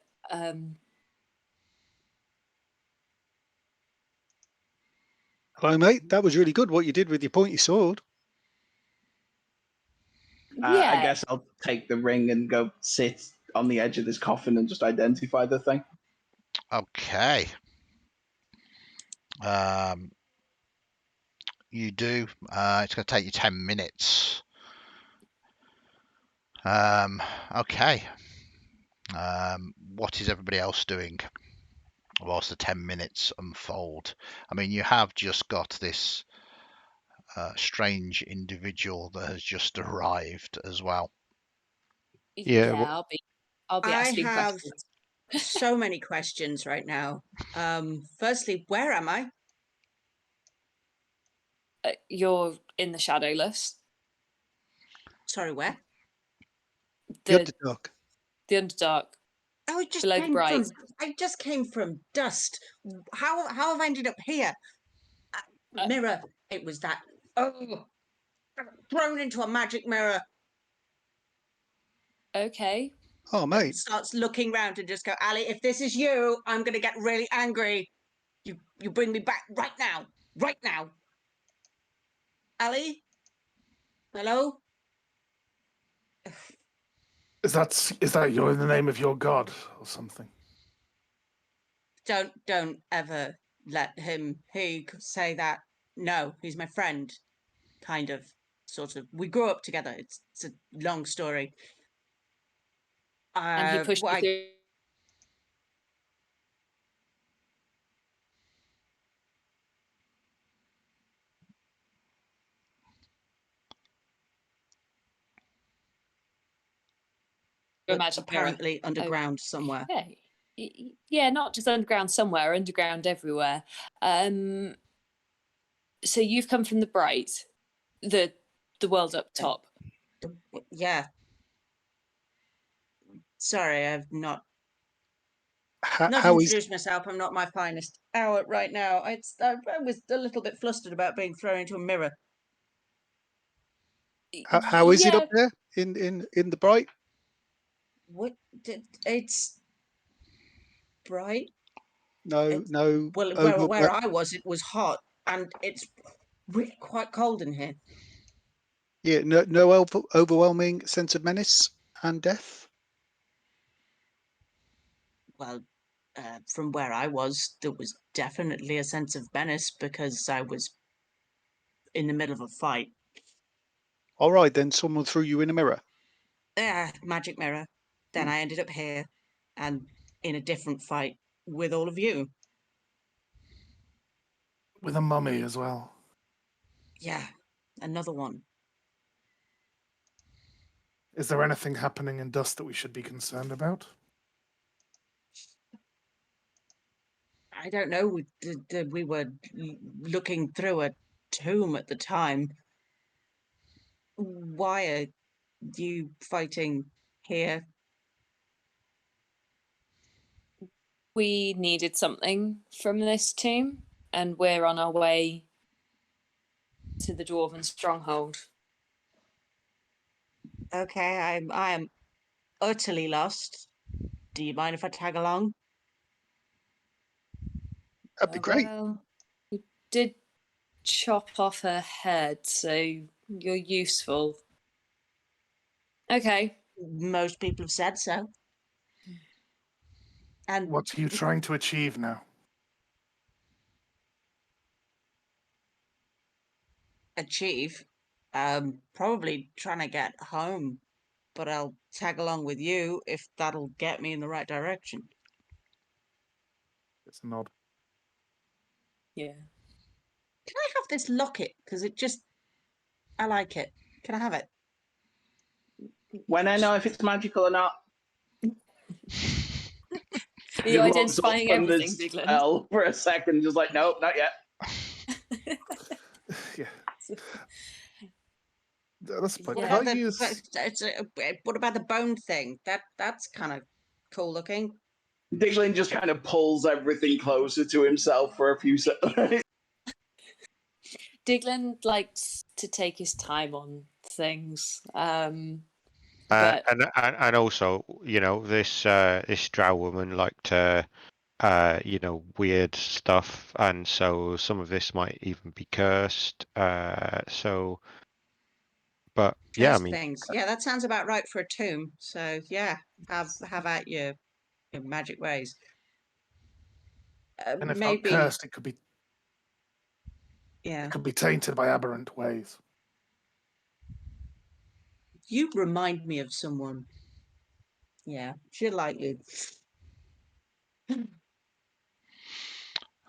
Hello, mate. That was really good. What you did with your pointy sword. Yeah. I guess I'll take the ring and go sit on the edge of this coffin and just identify the thing. Okay. You do. It's going to take you 10 minutes. Okay. What is everybody else doing whilst the 10 minutes unfold? I mean, you have just got this strange individual that has just arrived as well. Yeah, I'll be I asking have questions. so many questions right now. Firstly, where am I? You're in the Shadowless. Sorry, where? The Underdark. The Underdark. Oh, I just Below the came Bright. I just came from dust. How have I ended up here? Mirror. It was that. Oh, thrown into a magic mirror. Okay. Oh, mate. Starts looking round and just go, Ali, if this is you, I'm going to get really angry. You bring me back right now. Right now. Ali? Hello? Is that you're in the name of your god or something? Don't ever let him say that. No, he's my friend. Kind of, sort of. We grew up together. It's a long story. And he pushed you through. Apparently underground somewhere. Okay. Yeah, not just underground somewhere, underground everywhere. So you've come from the Bright, the world up top. Yeah. Sorry, I've not introduced myself. I'm not my finest hour right now. I was a little bit flustered about being thrown into a mirror. How is it up there in the Bright? What? It's bright. No. Well, where I was, it was hot, and it's really quite cold in here. Yeah, no overwhelming sense of menace and death. Well, from where I was, there was definitely a sense of menace because I was in the middle of a fight. All right, then someone threw you in a mirror. Magic mirror. Then I ended up here, and in a different fight with all of you. With a mummy as well. Yeah, another one. Is there anything happening in Dust that we should be concerned about? I don't know. We were looking through a tomb at the time. Why are you fighting here? We needed something from this tomb, and we're on our way to the Dwarven stronghold. Okay, I am utterly lost. Do you mind if I tag along? That'd be great. Well, you did chop off her head, so you're useful. Okay. Most people have said so. And what are you trying to achieve now? Achieve? Probably trying to get home, but I'll tag along with you if that'll get me in the right direction. It's a nod. Yeah. Can I have this locket? Because I like it. Can I have it? When I know if it's magical or not. Are you identifying everything, Digland? For a second, just like, nope, not yet. Yeah. That's what about the bone thing? That's kind of cool looking. Diglin just kind of pulls everything closer to himself for a few seconds. Diglin to take his time on things. And But also, this drow woman liked weird stuff, and so some of this might even be cursed. But yeah, I Cursed mean, things. Yeah, that sounds about right for a tomb. So yeah, have at your magic ways. And if not Maybe, cursed, it could be yeah. tainted by aberrant ways. You remind me of someone. Yeah, she'd like you.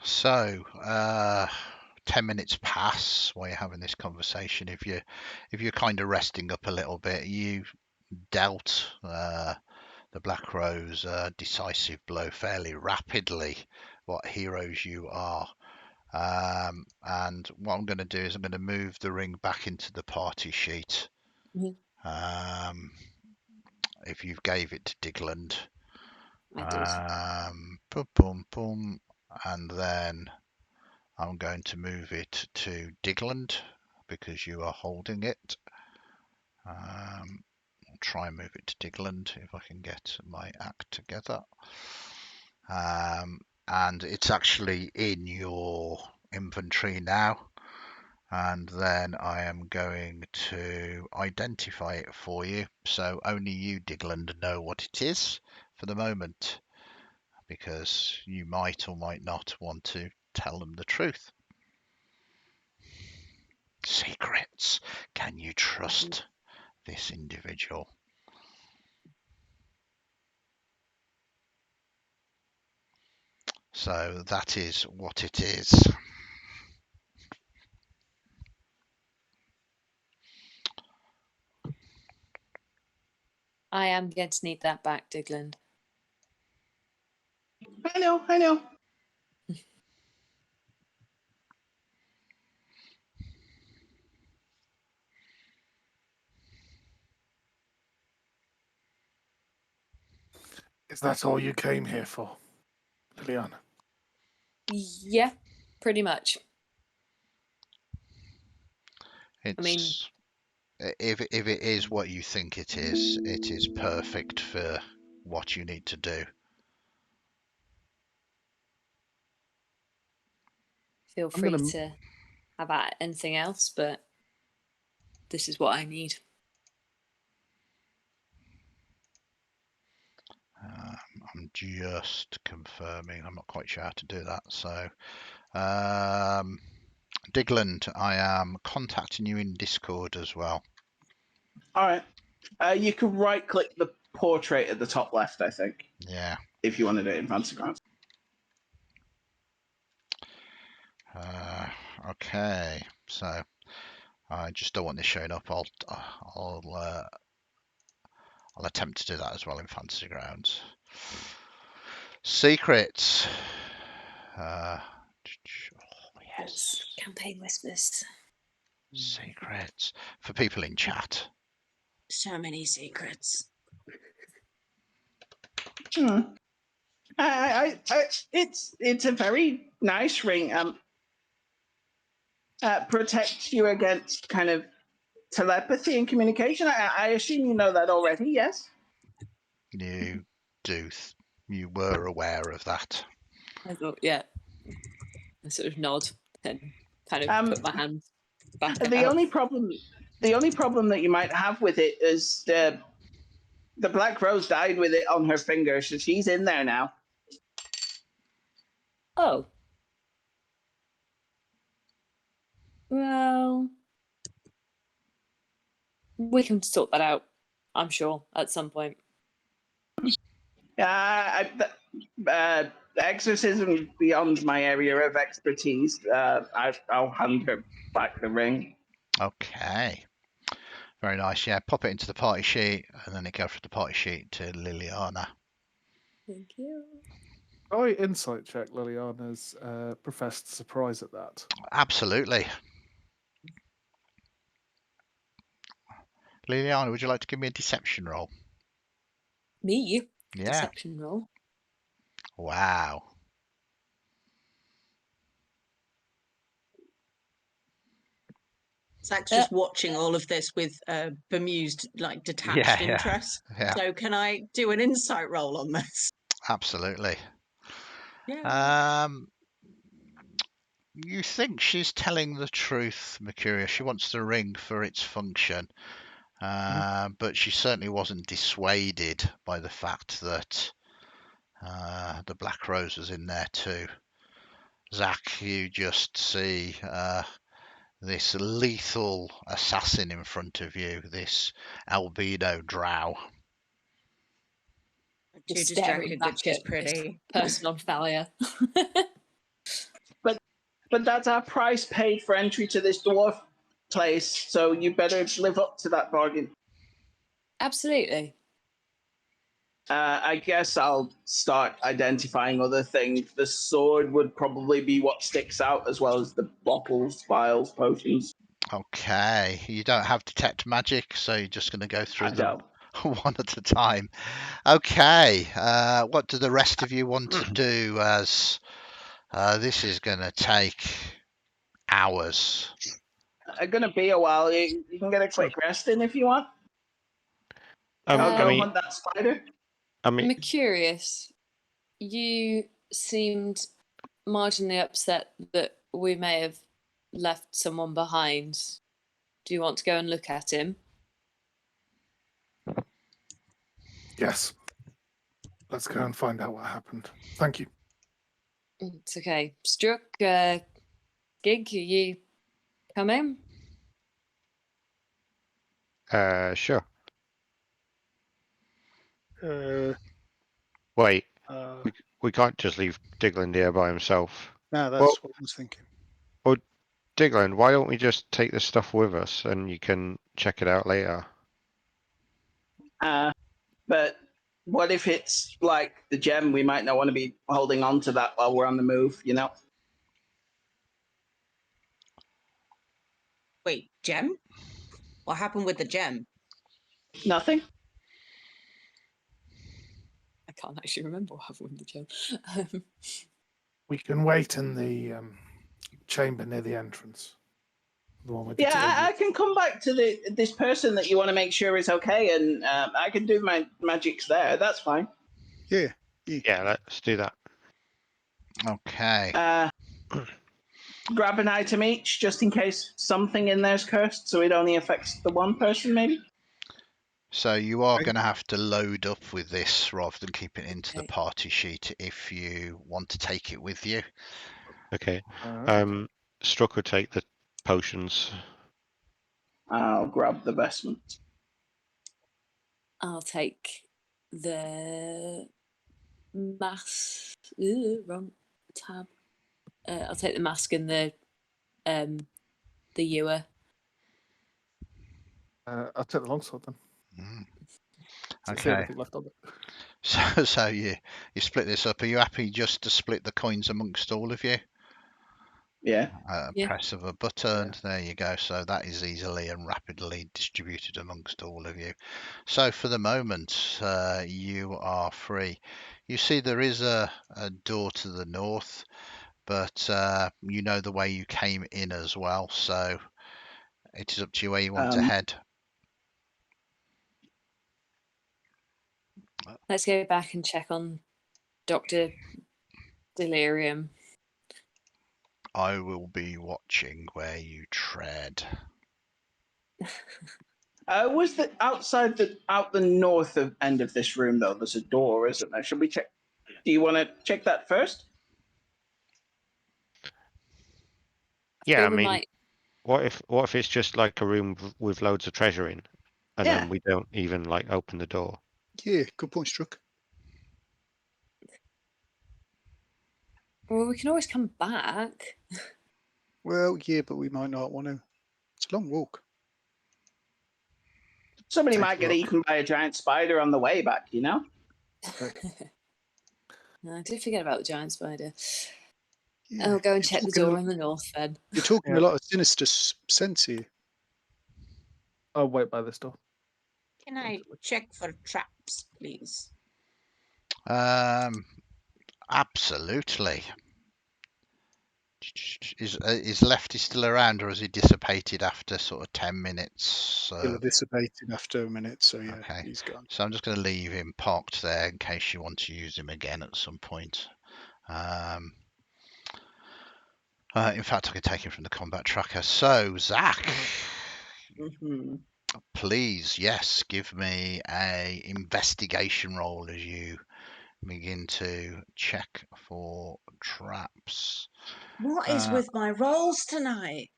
So, 10 minutes pass while you're having this conversation. If you're kind of resting up a little bit, you dealt the Black Rose a decisive blow fairly rapidly. What heroes you are! And what I'm going to do is I'm going to move the ring back into the party sheet. Mhm. If you gave it to Digland, I did. boom, boom, boom, and then I'm going to move it to Digland because you are holding it. I'll try and move it to Digland if I can get my act together. And it's actually in your inventory now. And then I am going to identify it for you. So only you, Digland, know what it is for the moment, because you might or might not want to tell them the truth. Secrets. Can you trust this individual? So that is what it is. I am going to need that back, Digland. I know. Is that all you came here for, Liliana? Yeah, pretty much. It's, I mean, if it is what you think it is perfect for what you need to do. feel free to have at anything else, but this is what I need. I'm just confirming. I'm not quite sure how to do that. So, Digland, I am contacting you in Discord as well. All right. You can right-click the portrait at the top left, I think. Yeah. If you want to do it in Fantasy Grounds. Okay. So I just don't want this showing up. I'll attempt to do that as well in Fantasy Grounds. Secrets. Oh, yes. Campaign whispers. Secrets for people in chat. So many secrets. It's a very nice ring. Protects you against kind of telepathy and communication. I assume you know that already. Yes. You do. You were aware of that. I thought, yeah. I sort of nod and kind of put my hand back The out. only problem that you might have with it is the Black Rose died with it on her finger, so she's in there now. Oh. Well, we can sort that out, I'm sure, at some point. Exorcism beyond my area of expertise. I'll hand her back the ring. Okay. Very nice. Yeah, pop it into the party sheet, and then it goes from the party sheet to Liliana. Thank you. I insight check Liliana's professed surprise at that. Absolutely. Liliana, would you like to give me a deception roll? Me? Yeah. Deception roll. Wow. Zach's just watching all of this with bemused, like detached interest. Yeah, So can I do an insight roll on this? absolutely. Yeah. You think she's telling the truth, Mercuria. She wants the ring for its function, but she certainly wasn't dissuaded by the fact that the Black Rose was in there too. Zach, you just see this lethal assassin in front of you, this albino drow. Too Just staring distracted back that she's at pretty. this person on Thalia. But that's our price paid for entry to this dwarf place, so you better live up to that bargain. Absolutely. I guess I'll start identifying other things. The sword would probably be what sticks out, as well as the bottles, vials, potions. Okay, you don't have detect magic, so you're just going to go through I them don't. one at a time. Okay, what do the rest of you want to do, as this is going to take hours? It's gonna be a while. You can get a quick rest in if you want. I'll go hunt that spider. I'm curious. You seemed marginally upset that we may have left someone behind. Do you want to go and look at him? Yes. Let's go and find out what happened. Thank you. It's okay. Struck, Gig, are you coming? Sure. Wait, we can't just leave Digland here by himself. No, that's what I was thinking. Well, Digland, why don't we just take this stuff with us and you can check it out later? But what if it's like the gem? We might not want to be holding on to that while we're on the move, you know? Wait, gem? What happened with the gem? Nothing. I can't actually remember what happened with the gem. We can wait in the chamber near the entrance. The one with the I can come back to this person that you want to make sure is okay, and I can do my magics there. That's fine. Yeah. Yeah, let's do that. Okay. Grab an item each, just in case something in there's cursed, so it only affects the one person, maybe. So you are going to have to load up with this rather than keep it into the party sheet if you want to take it with you. Okay. Struck will take the potions. I'll grab the vestments. I'll take the mask. Wrong tab. I'll take the mask and the ewer. I'll take the longsword then. Okay. Anything left on So it. you split this up. Are you happy just to split the coins amongst all of you? Yeah. Press of a button. Yeah. There you go. So that is easily and rapidly distributed amongst all of you. So for the moment, you are free. You see there is a door to the north, but you know the way you came in as well. So it is up to you where you want to head. Let's go back and check on Dr. Delirium. I will be watching where you tread. Was the out the north end of this room though? There's a door, isn't there? Should we check? Do you want to check that first? Yeah, I mean, what if it's just like a room with loads of treasure in, and then we don't even like open the door? Yeah, good point, Struck. Well, we can always come back. Well, yeah, but we might not want to. It's a long walk. Somebody might get eaten by a giant spider on the way back, you know? No, I did forget about the giant spider. Yeah. I'll go and check the door on the north then. You're talking a lot of sinister sense here. I'll wait by this door. Can I check for traps, please? Absolutely. Is Lefty still around, or has he dissipated after sort of 10 minutes? He'll have dissipated after a minute, so yeah, Okay. he's gone. So I'm just going to leave him parked there in case you want to use him again at some point. In fact, I could take him from the combat tracker. So, Zach, please, yes, give me a investigation roll as you begin to check for traps. What is with my rolls tonight?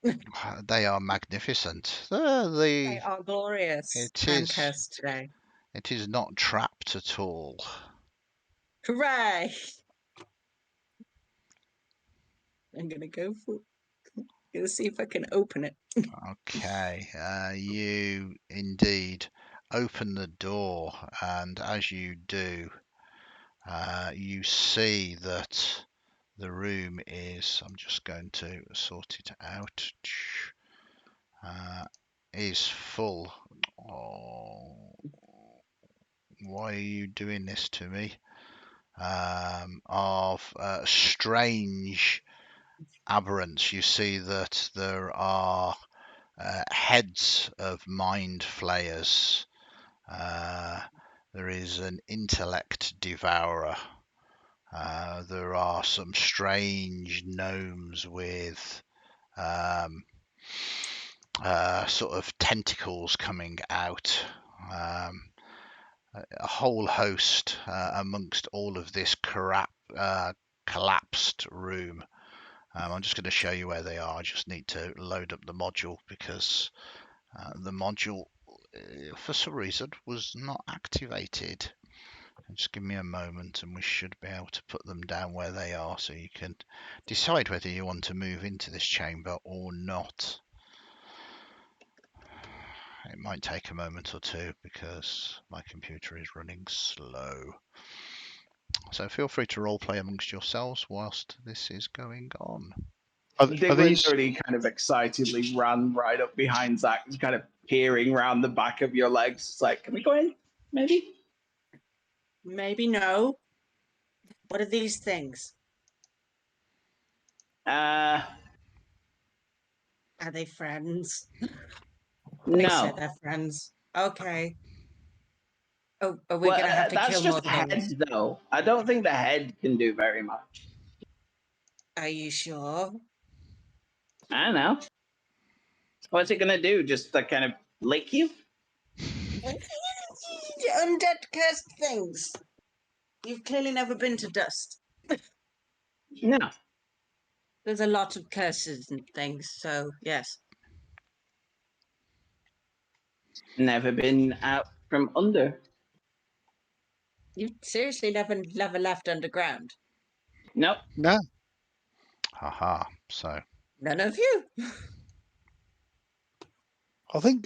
They are magnificent. They are glorious and cursed today. It is not trapped at all. Hooray! I'm gonna go for. Gonna see if I can open it. Okay, you indeed open the door, and as you do, you see that the room is, I'm just going to sort it out, is full. Oh, why are you doing this to me? Of strange aberrants. You see that there are heads of mind flayers. There is an intellect devourer. There are some strange gnomes with sort of tentacles coming out. A whole host amongst all of this collapsed room. I'm just going to show you where they are. I just need to load up the module because the module, for some reason, was not activated. Just give me a moment and we should be able to put them down where they are so you can decide whether you want to move into this chamber or not. It might take a moment or two because my computer is running slow. So feel free to roleplay amongst yourselves whilst this is going on. Are Diglin's these? already kind of excitedly ran right up behind Zach, kind of peering around the back of your legs. It's like, can we go in? Maybe? Maybe no. What are these things? Uh, Are they friends? no. Said they're friends. Okay. Oh, are we gonna have to that's kill just more head, things? though. I don't think the head can do very much. Are you sure? I don't know. What's it gonna do? Just kind of lick you? Undead cursed things. You've clearly never been to Dust. No. There's a lot of curses and things, so yes. Never been out from under. You've seriously never left underground? Nope. No, Haha, so None of you? I think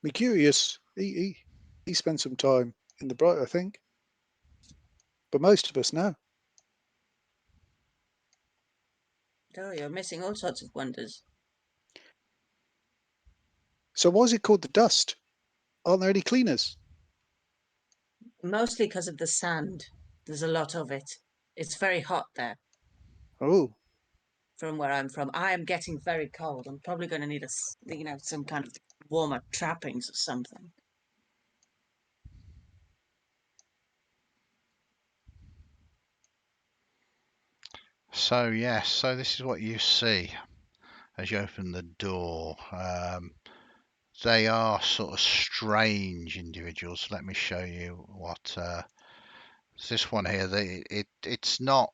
Mercurius, he spent some time in the bright, I think. But most of us now. Oh, you're missing all sorts of wonders. So why is it called the Dust? Aren't there any cleaners? Mostly because of the sand. There's a lot of it. It's very hot there. Oh, From where I'm from, I am getting very cold. I'm probably going to need some kind of warmer trappings or something. So yes, so this is what you see as you open the door. They are sort of strange individuals. Let me show you what this one here. It's not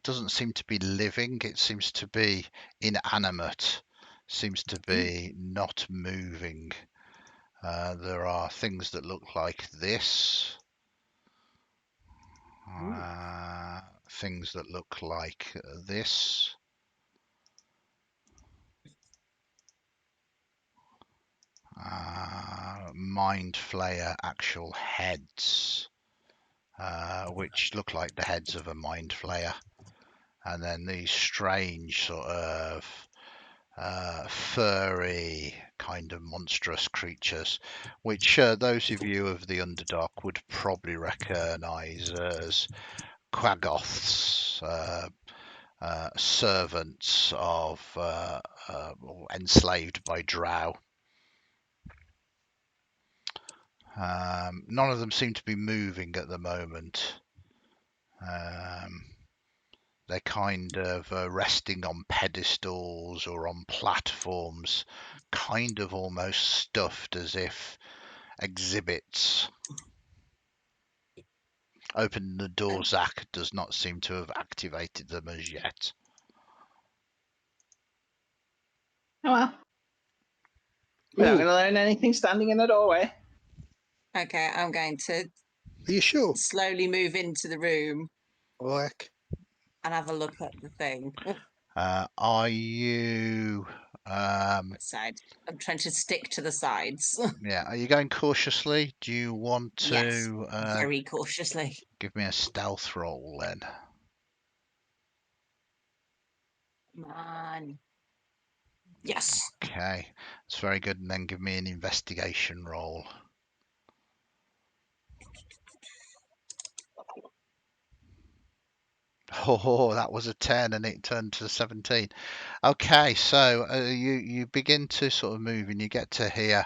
doesn't seem to be living. It seems to be inanimate. Seems to be not moving. There are things that look like this. Things that look like this. Mind flayer actual heads, which look like the heads of a mind flayer, and then these strange sort of furry kind of monstrous creatures, which those of you of the Underdark would probably recognize as Quaggoths, servants of or enslaved by drow. None of them seem to be moving at the moment. They're kind of resting on pedestals or on platforms, kind of almost stuffed as if exhibits. Opening the door, Zach does not seem to have activated them as yet. Oh well. We're not going to learn anything standing in the doorway. Okay, I'm going to Are you sure? slowly move into the room Like, and have a look at the thing. Are you Side. I'm trying to stick to the sides. yeah, are you going cautiously? Do you want Yes, to very cautiously. give me a stealth roll then? Come on. Yes. Okay, that's very good. And then give me an investigation roll. Oh, that was a 10 and it turned to 17. Okay, so you begin to sort of move and you get to here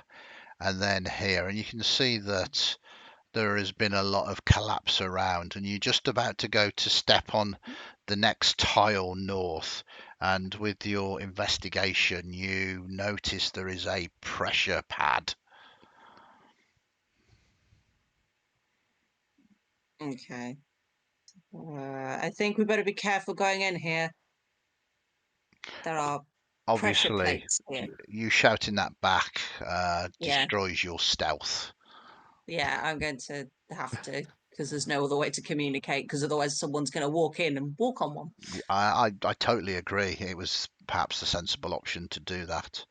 and then here, and you can see that there has been a lot of collapse around, and you're just about to go to step on the next tile north, and with your investigation you notice there is a pressure pad. Okay. I think we better be careful going in here. There are pressure Obviously, plates here. you shouting that back Yeah. destroys your stealth. Yeah, I'm going to have to, because there's no other way to communicate, because otherwise someone's going to walk in and walk on one. I totally agree. It was perhaps the sensible option to do that.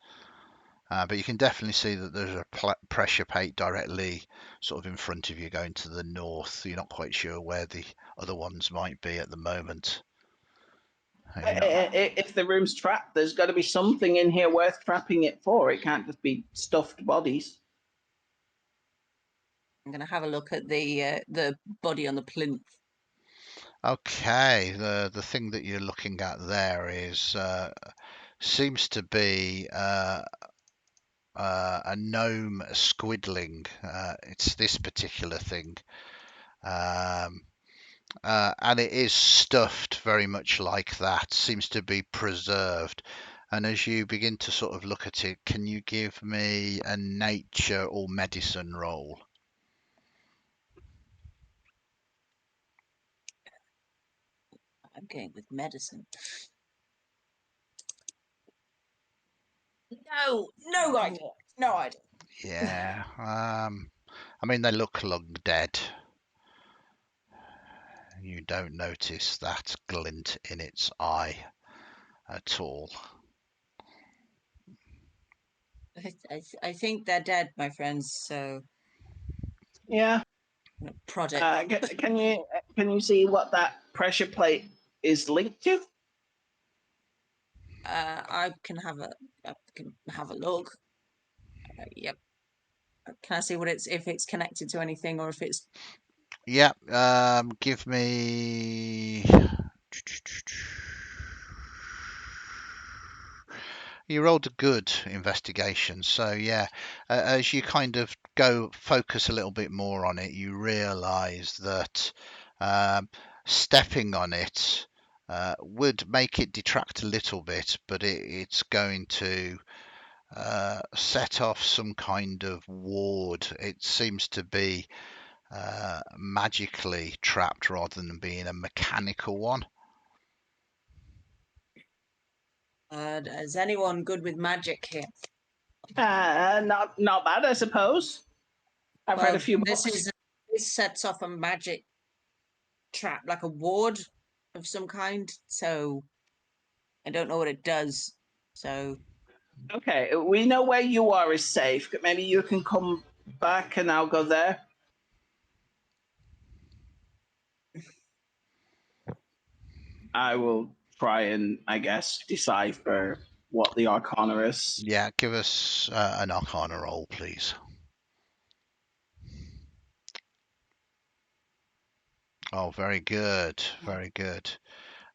But you can definitely see that there's a pressure plate directly sort of in front of you going to the north. You're not quite sure where the other ones might be at the moment. If the room's trapped, there's got to be something in here worth trapping it for. It can't just be stuffed bodies. I'm going to have a look at the body on the plinth. Okay, the thing that you're looking at there is seems to be a gnome squidling. It's this particular thing. And it is stuffed very much like that, seems to be preserved. And as you begin to sort of look at it, can you give me a nature or medicine roll? I'm going with medicine. No idea. No idea. Yeah, I mean, they look long dead. You don't notice that glint in its eye at all. I think they're dead, my friends. So Yeah. prod it. Can you see what that pressure plate is linked to? I can have a look. Yep. Can I see what if it's connected to anything or if it's? Yep. Give me. You rolled a good investigation, so yeah. As you kind of go focus a little bit more on it, you realise that stepping on it would make it detract a little bit, but it's going to set off some kind of ward. It seems to be magically trapped rather than being a mechanical one. Is anyone good with magic here? Not bad, I suppose. I've read a few This books. this sets off a magic trap, like a ward of some kind. So I don't know what it does. So Okay, we know where you are is safe. Maybe you can come back and I'll go there. I will try and, I guess, decipher what the Arcana is. Yeah, give us an Arcana roll, please. Oh, very good, very good.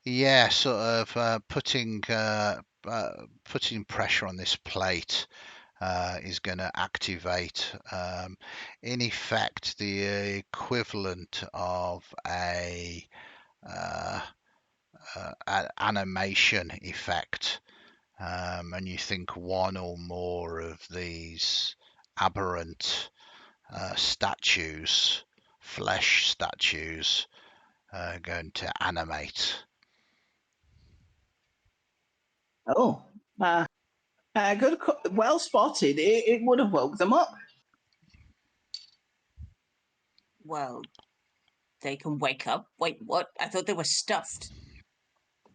Yeah, sort of putting pressure on this plate is going to activate, in effect, the equivalent of an animation effect. And you think one or more of these aberrant statues, flesh statues, are going to animate. Oh, good, well spotted. It would have woke them up. Well, they can wake up. Wait, what? I thought they were stuffed.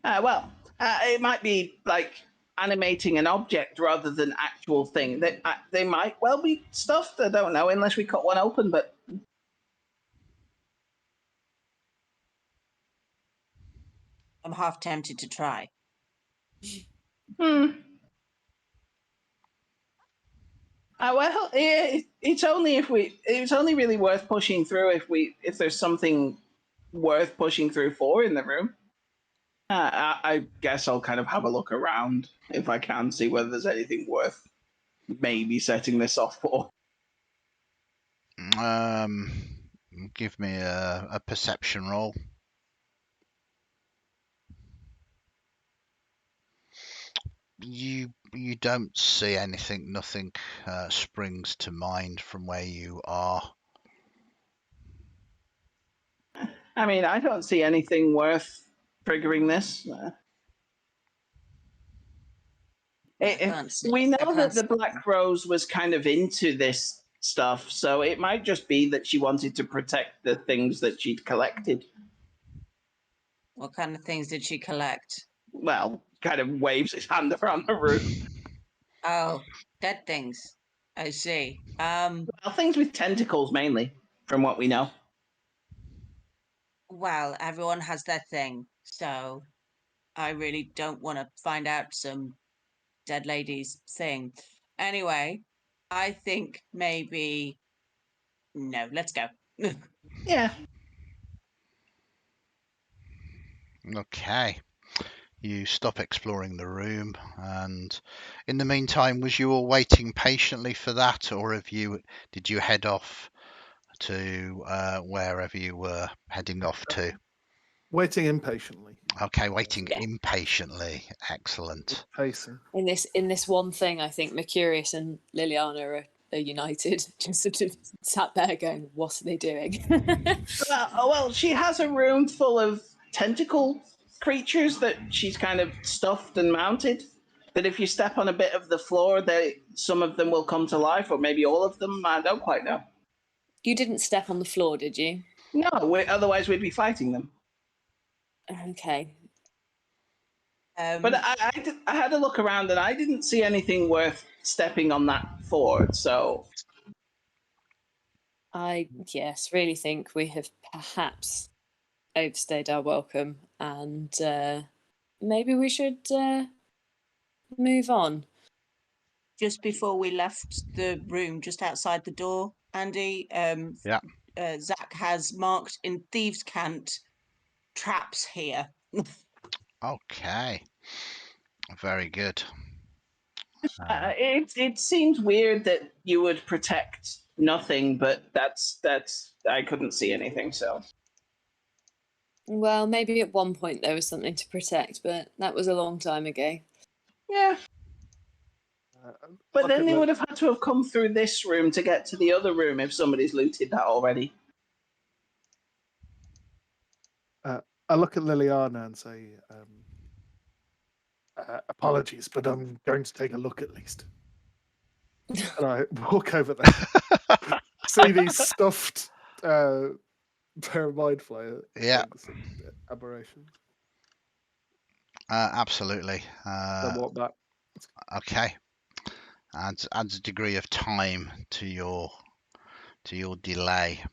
It might be like animating an object rather than actual thing. They might well be stuffed. I don't know unless we cut one open. But I'm half tempted to try. Well, it's only if we. It's only really worth pushing through if there's something worth pushing through for in the room. I guess I'll kind of have a look around if I can see whether there's anything worth maybe setting this off for. Give me a perception roll. You don't see anything. Nothing springs to mind from where you are. I mean, I don't see anything worth triggering this. We know that the Black Rose was kind of into this stuff, so it might just be that she wanted to protect the things that she'd collected. What kind of things did she collect? Well, kind of waves his hand around the room. Oh, dead things. I see. Well, things with tentacles mainly, from what we know. Well, everyone has their thing, so I really don't want to find out some dead lady's thing. Anyway, I think maybe no, let's go. Yeah. Okay. You stop exploring the room, and in the meantime, was you all waiting patiently for that, or did you head off to wherever you were heading off to? Waiting impatiently. Okay, waiting impatiently. Excellent. Pacing. In this one thing, I think Mercurius and Liliana are united. Just sort of sat there going, "What are they doing?" Well, she has a room full of tentacle creatures that she's kind of stuffed and mounted. That if you step on a bit of the floor, some of them will come to life, or maybe all of them. I don't quite know. You didn't step on the floor, did you? No, otherwise we'd be fighting them. Okay. But I had a look around and I didn't see anything worth stepping on that for. So I really think we have perhaps overstayed our welcome, and maybe we should move on. Just before we left the room, just outside the door, Andy, Yeah. Zach has marked in thieves' cant traps here. Okay. Very good. it seems weird that you would protect nothing, but that's I couldn't see anything. So Well, maybe at one point there was something to protect, but that was a long time ago. yeah. But then they would have had to have come through this room to get to the other room if somebody's looted that already. I look at Liliana and say, apologies, but I'm going to take a look at least. And I walk over there. See these stuffed pair of mind flayer aberrations. Absolutely. I want that. Okay. Adds a degree of time to your delay.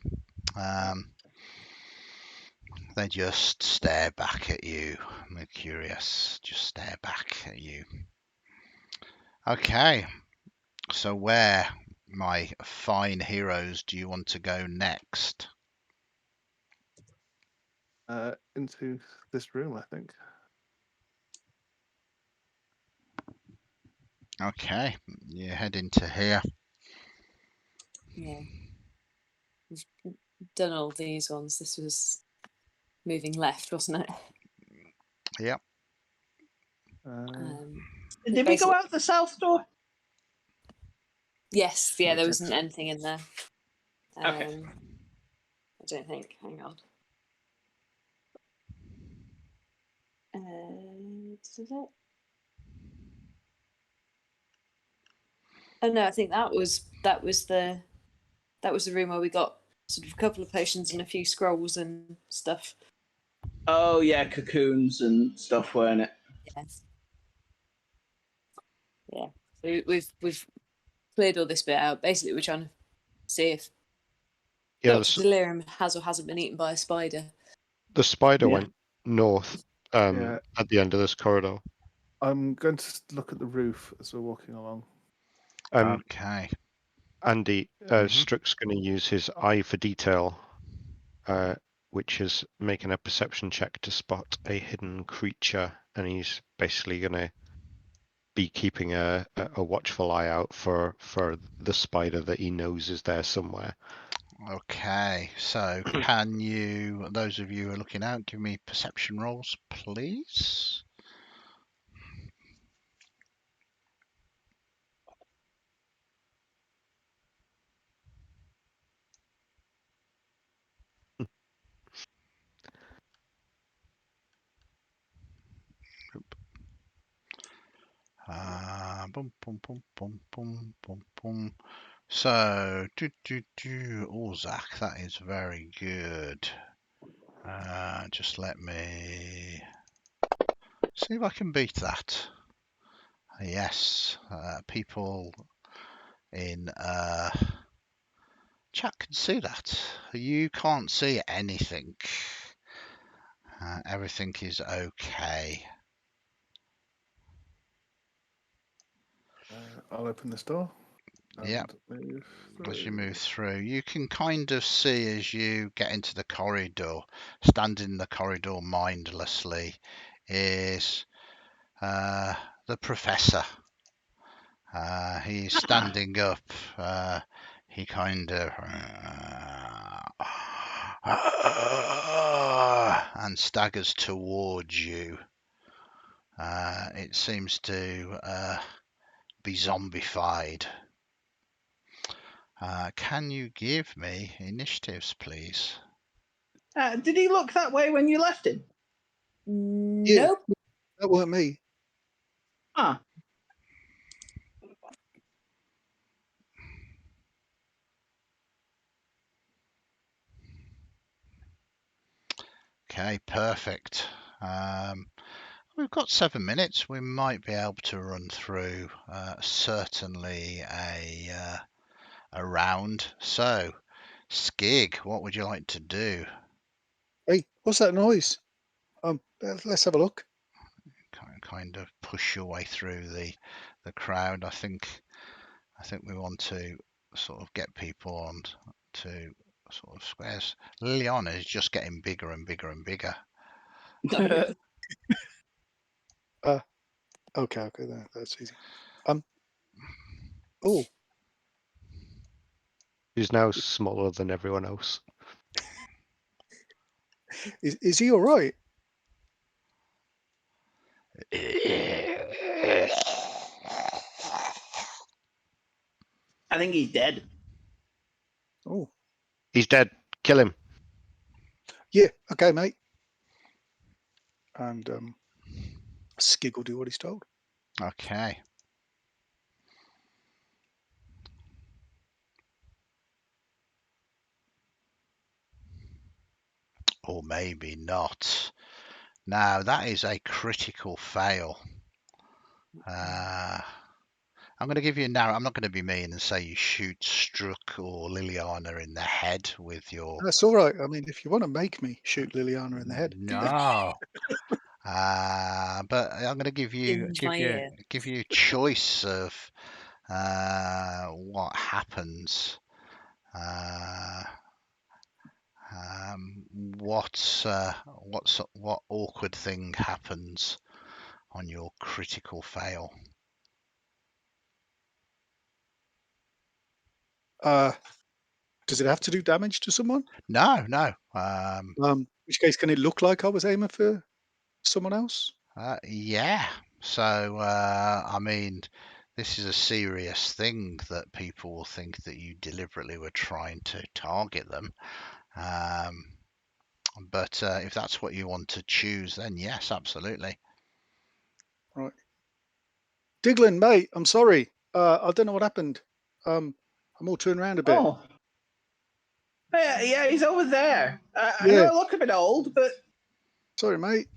They just stare back at you. They're curious. Just stare back at you. Okay. So where, my fine heroes, do you want to go next? into this room, I think. Okay, you head into here. Yeah. We've done all these ones. This was moving left, wasn't it? Yep. Did we go out the south door? Yes, yeah, there Okay. wasn't anything in there. Okay. I don't think. Hang on. Oh no, I think that was the room where we got sort of a couple of potions and a few scrolls and stuff. Oh yeah, cocoons and stuff, weren't it? Yes. Yeah. So we've cleared all this bit out. Basically, we're trying to see if Dr. Delirium has or hasn't been eaten by a spider. The spider went north Yeah. at the end of this corridor. I'm going to look at the roof as we're walking along. Okay. Andy, Strick's going to use his eye for detail, which is making a perception check to spot a hidden creature, and he's basically going to be keeping a watchful eye out for the spider that he knows is there somewhere. Okay, so can you, those of you who are looking out, give me perception rolls, please? Boom, boom, boom, boom, boom, boom, boom. So, oh, Zach, that is very good. Just let me see if I can beat that. Yes, people in chat can see that. You can't see anything. Everything is okay. I'll open this door. Yeah. As you move through, you can kind of see as you get into the corridor, standing in the corridor mindlessly, is the professor. He's standing up. He kind of and staggers towards you. It seems to be zombified. Can you give me initiatives, please? Did he look that way when you left him? Yeah, Nope. that weren't me. Ah. Okay, perfect. We've got 7 minutes. We might be able to run through certainly a round. So, Skig, what would you like to do? Hey, what's that noise? Let's have a look. Kind of push your way through the crowd. I think we want to sort of get people on to sort of squares. Liliana is just getting bigger and bigger and bigger. Okay, that's easy. Oh, He's now smaller than everyone else. is he all right? I think he's dead. Oh, He's dead. Kill him. yeah. Okay, mate. And Skig will do what he's told. Okay. Or maybe not. Now, that is a critical fail. I'm going to give you a narrow. I'm not going to be mean and say you shoot Struck or Liliana in the head with your. That's all right. I mean, if you want to make me shoot Liliana in the head, No. But I'm going to give you choice of what happens. What awkward thing happens on your critical fail? Does it have to do damage to someone? No. In which case, can it look like I was aiming for someone else? Yeah. So, I mean, this is a serious thing that people will think that you deliberately were trying to target them. But if that's what you want to choose, then yes, absolutely. Right. Diglin, mate, I'm sorry. I don't know what happened. I'm all turned around a bit. Oh. Yeah, he's over there. I Yeah. know I look a bit old, but Sorry, mate.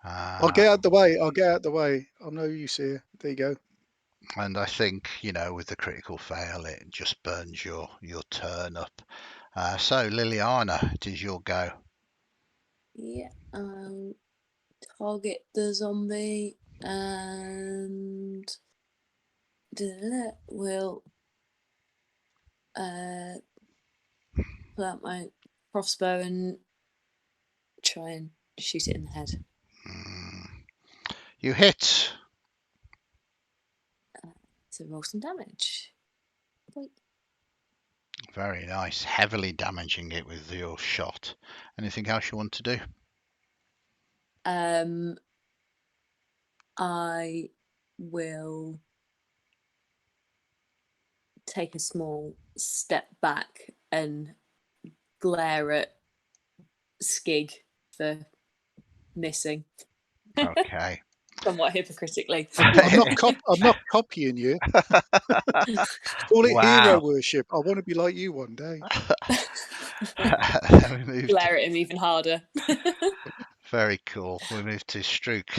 I'll get out the way. I'm no use here. There you go. And I think, with the critical fail, it just burns your turn up. So, Liliana, it is your go. Yeah, target the zombie and we'll pull out my crossbow and try and shoot it in the head. You hit. So roll some damage. Wait. Very nice. Heavily damaging it with your shot. Anything else you want to do? I will take a small step back and glare at Skig for missing. Okay. Somewhat hypocritically. I'm not copying you. Call it hero Wow. worship. I want to be like you one day. Glare at him even harder. Very cool. We move to Strook.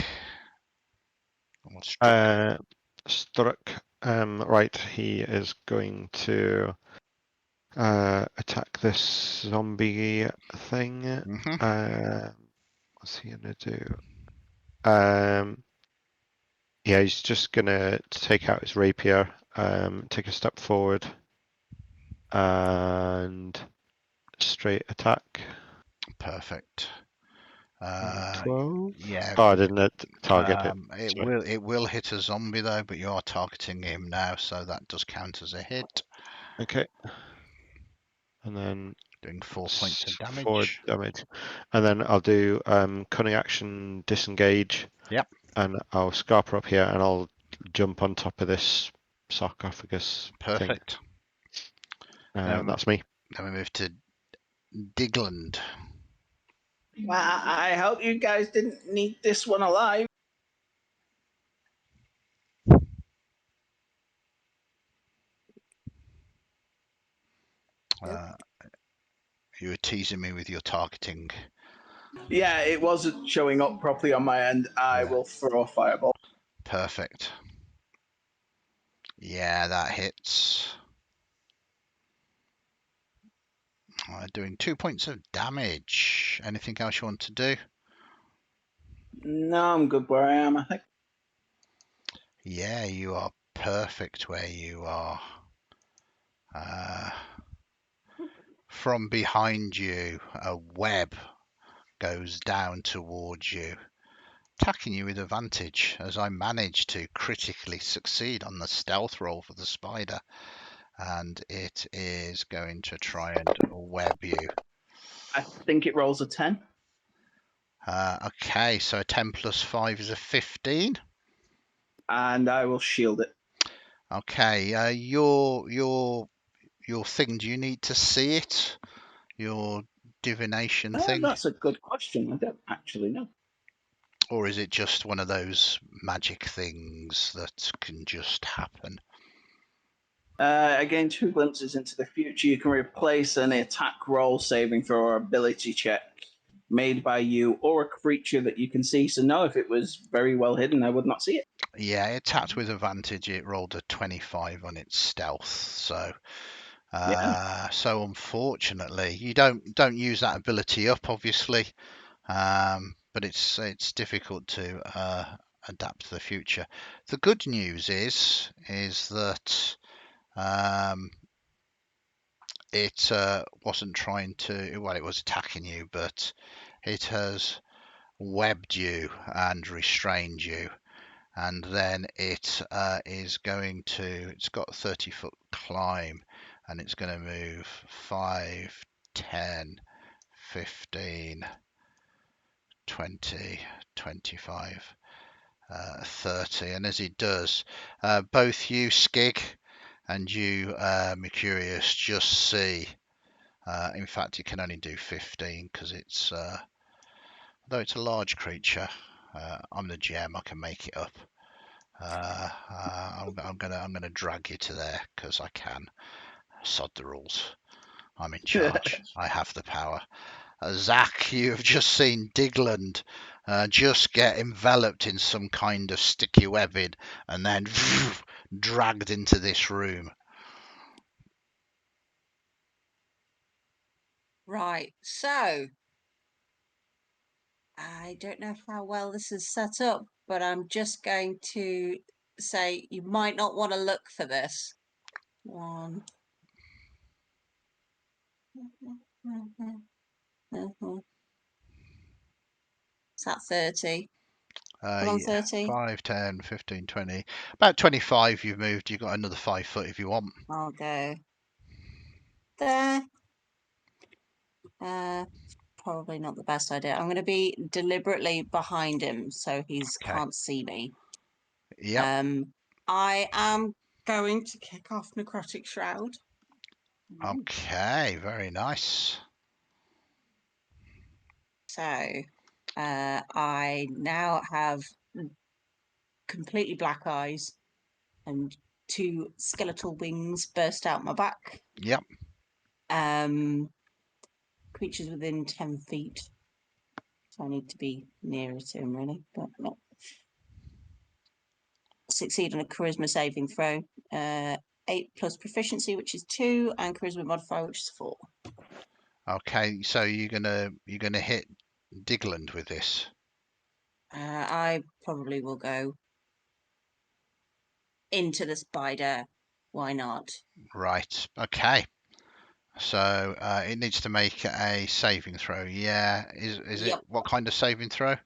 Struck. Right, he is going to attack this zombie thing. What's he gonna do? Yeah, he's just gonna take out his rapier, take a step forward, and straight attack. Perfect. 12. Yeah. Oh, I didn't target it. It will hit a zombie though, but you are targeting him now, so that does count as a hit. Okay. And then doing 4 points of damage. 4 damage. And then I'll do cunning action disengage. Yep. And I'll scarper up here and I'll jump on top of this sarcophagus. Perfect. That's me. Then we move to Digland. Well, I hope you guys didn't need this one alive. You were teasing me with your targeting. Yeah, it wasn't showing up properly on my end. I will throw a fireball. Perfect. Yeah, that hits. Doing 2 points of damage. Anything else you want to do? No, I'm good where I am, I think. Yeah, you are perfect where you are. From behind you, a web goes down towards you, attacking you with advantage as I manage to critically succeed on the stealth roll for the spider, and it is going to try and web you. I think it rolls a 10. Okay, so a 10 plus 5 is a 15. And I will shield it. Okay, your thing, do you need to see it? Your divination thing? That's a good question. I don't actually know. Or is it just one of those magic things that can just happen? Again, 2 glimpses into the future. You can replace an attack roll, saving throw, or ability check made by you or a creature that you can see. So no, if it was very well hidden, I would not see it. Yeah, it attacked with advantage. It rolled a 25 on its stealth. So so unfortunately, you don't use that ability up, obviously. But it's difficult to adapt to the future. The good news is that it wasn't trying to. Well, it was attacking you, but it has webbed you and restrained you. And then it is going to. It's got a 30-foot climb, and it's going to move 5, 10, 15, 20, 25, 30. And as it does, both you, Skig, and you, Mercurius, just see. In fact, it can only do 15 because it's, though it's a large creature. I'm the GM. I can make it up. I'm gonna drag you to there because I can. Sod the rules. I'm in charge. I have the power. Zach, you have just seen Digland just get enveloped in some kind of sticky webbing and then dragged into this room. Right, so I don't know how well this is set up, but I'm just going to say you might not want to look for this. 1. Is that 30? Come on, Yeah, 30. 5, 10, 15, 20. About 25 you've moved. You've got another 5 foot if you want. I'll go there. Probably not the best idea. I'm going to be deliberately behind him so he Okay. can't see me. Yep. I am going to kick off Necrotic Shroud. Okay, very nice. So I now have completely black eyes and 2 skeletal wings burst out my back. Yep. Creatures within 10 feet. So I need to be nearer to him, really. But no. Succeed on a charisma saving throw. 8 plus proficiency, which is 2, and charisma modifier, which is 4. Okay, so you're gonna hit Digland with this. I probably will go into the spider. Why not? Right. Okay. So it needs to make a saving throw. Yeah. Is it Yep. what kind of saving throw?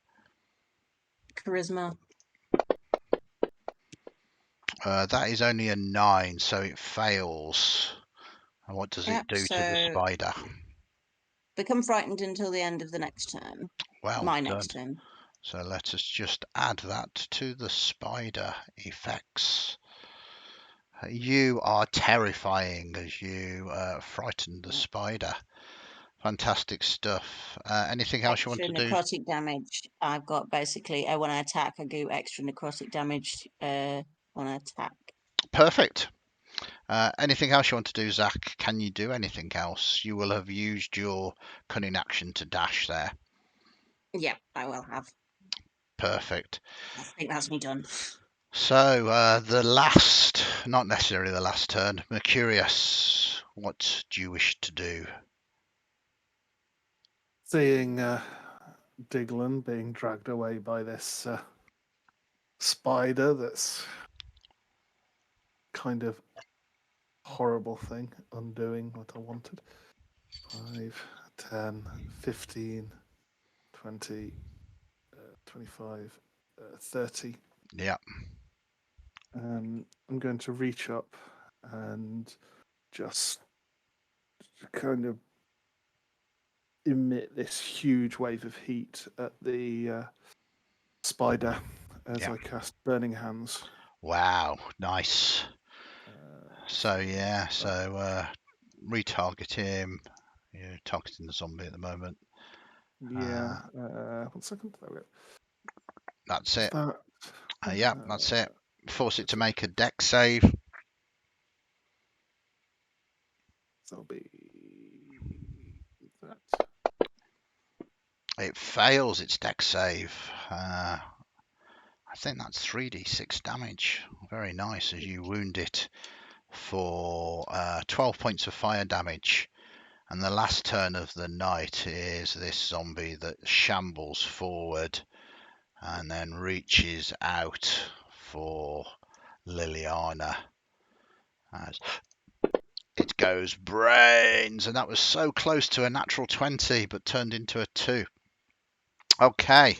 Charisma. That is only a 9, so it fails. And what does it Yep, do to the so spider? become frightened until the end of the next turn. Well My done. next turn. So let us just add that to the spider effects. You are terrifying as you frighten the spider. Fantastic stuff. Anything else you want Extra to do? necrotic damage. I've got basically when I attack, I do extra necrotic damage when I attack. Perfect. Anything else you want to do, Zach? Can you do anything else? You will have used your cunning action to dash there. Yeah, I will have. Perfect. I think that's me done. So the last, not necessarily the last turn, Mercurius, what do you wish to do? Seeing Diglan being dragged away by this spider that's kind of horrible thing, undoing what I wanted. 5, 10, 15, 20, 25, 30. Yeah. I'm going to reach up and just kind of emit this huge wave of heat at the spider as I cast Burning Hands. Wow, nice. So retarget him. You're targeting the zombie at the moment. Yeah. 1 second. There we go. That's it. That, Yeah, that's it. Force it to make a dex save. that'll be that. It fails its dex save. I think that's 3d6 damage. Very nice as you wound it for 12 points of fire damage. And the last turn of the night is this zombie that shambles forward and then reaches out for Liliana as it's goes brains, and that was so close to a natural 20, but turned into a 2. Okay,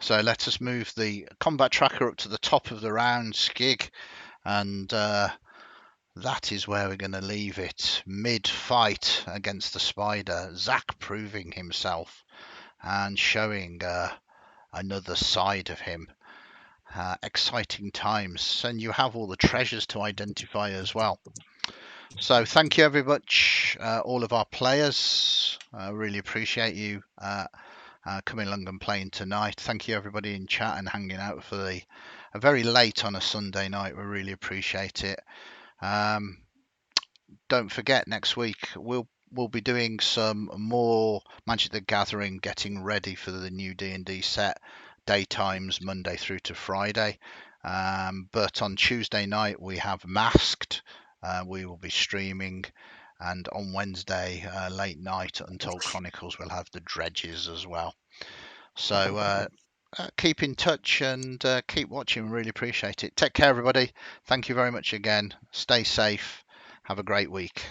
so let us move the combat tracker up to the top of the round, Skig, and that is where we're going to leave it. Mid-fight against the spider, Zach proving himself and showing another side of him. Exciting times, and you have all the treasures to identify as well. So thank you very much, all of our players. I really appreciate you coming along and playing tonight. Thank you everybody in chat and hanging out for a very late on a Sunday night. We really appreciate it. Don't forget, next week we'll be doing some more Magic the Gathering, getting ready for the new D&D set, daytimes Monday through to Friday. But on Tuesday night we have Masked. We will be streaming, and on Wednesday late night Untold Chronicles will have the Dredges as well. So keep in touch and keep watching. Really appreciate it. Take care everybody. Thank you very much again. Stay safe. Have a great week.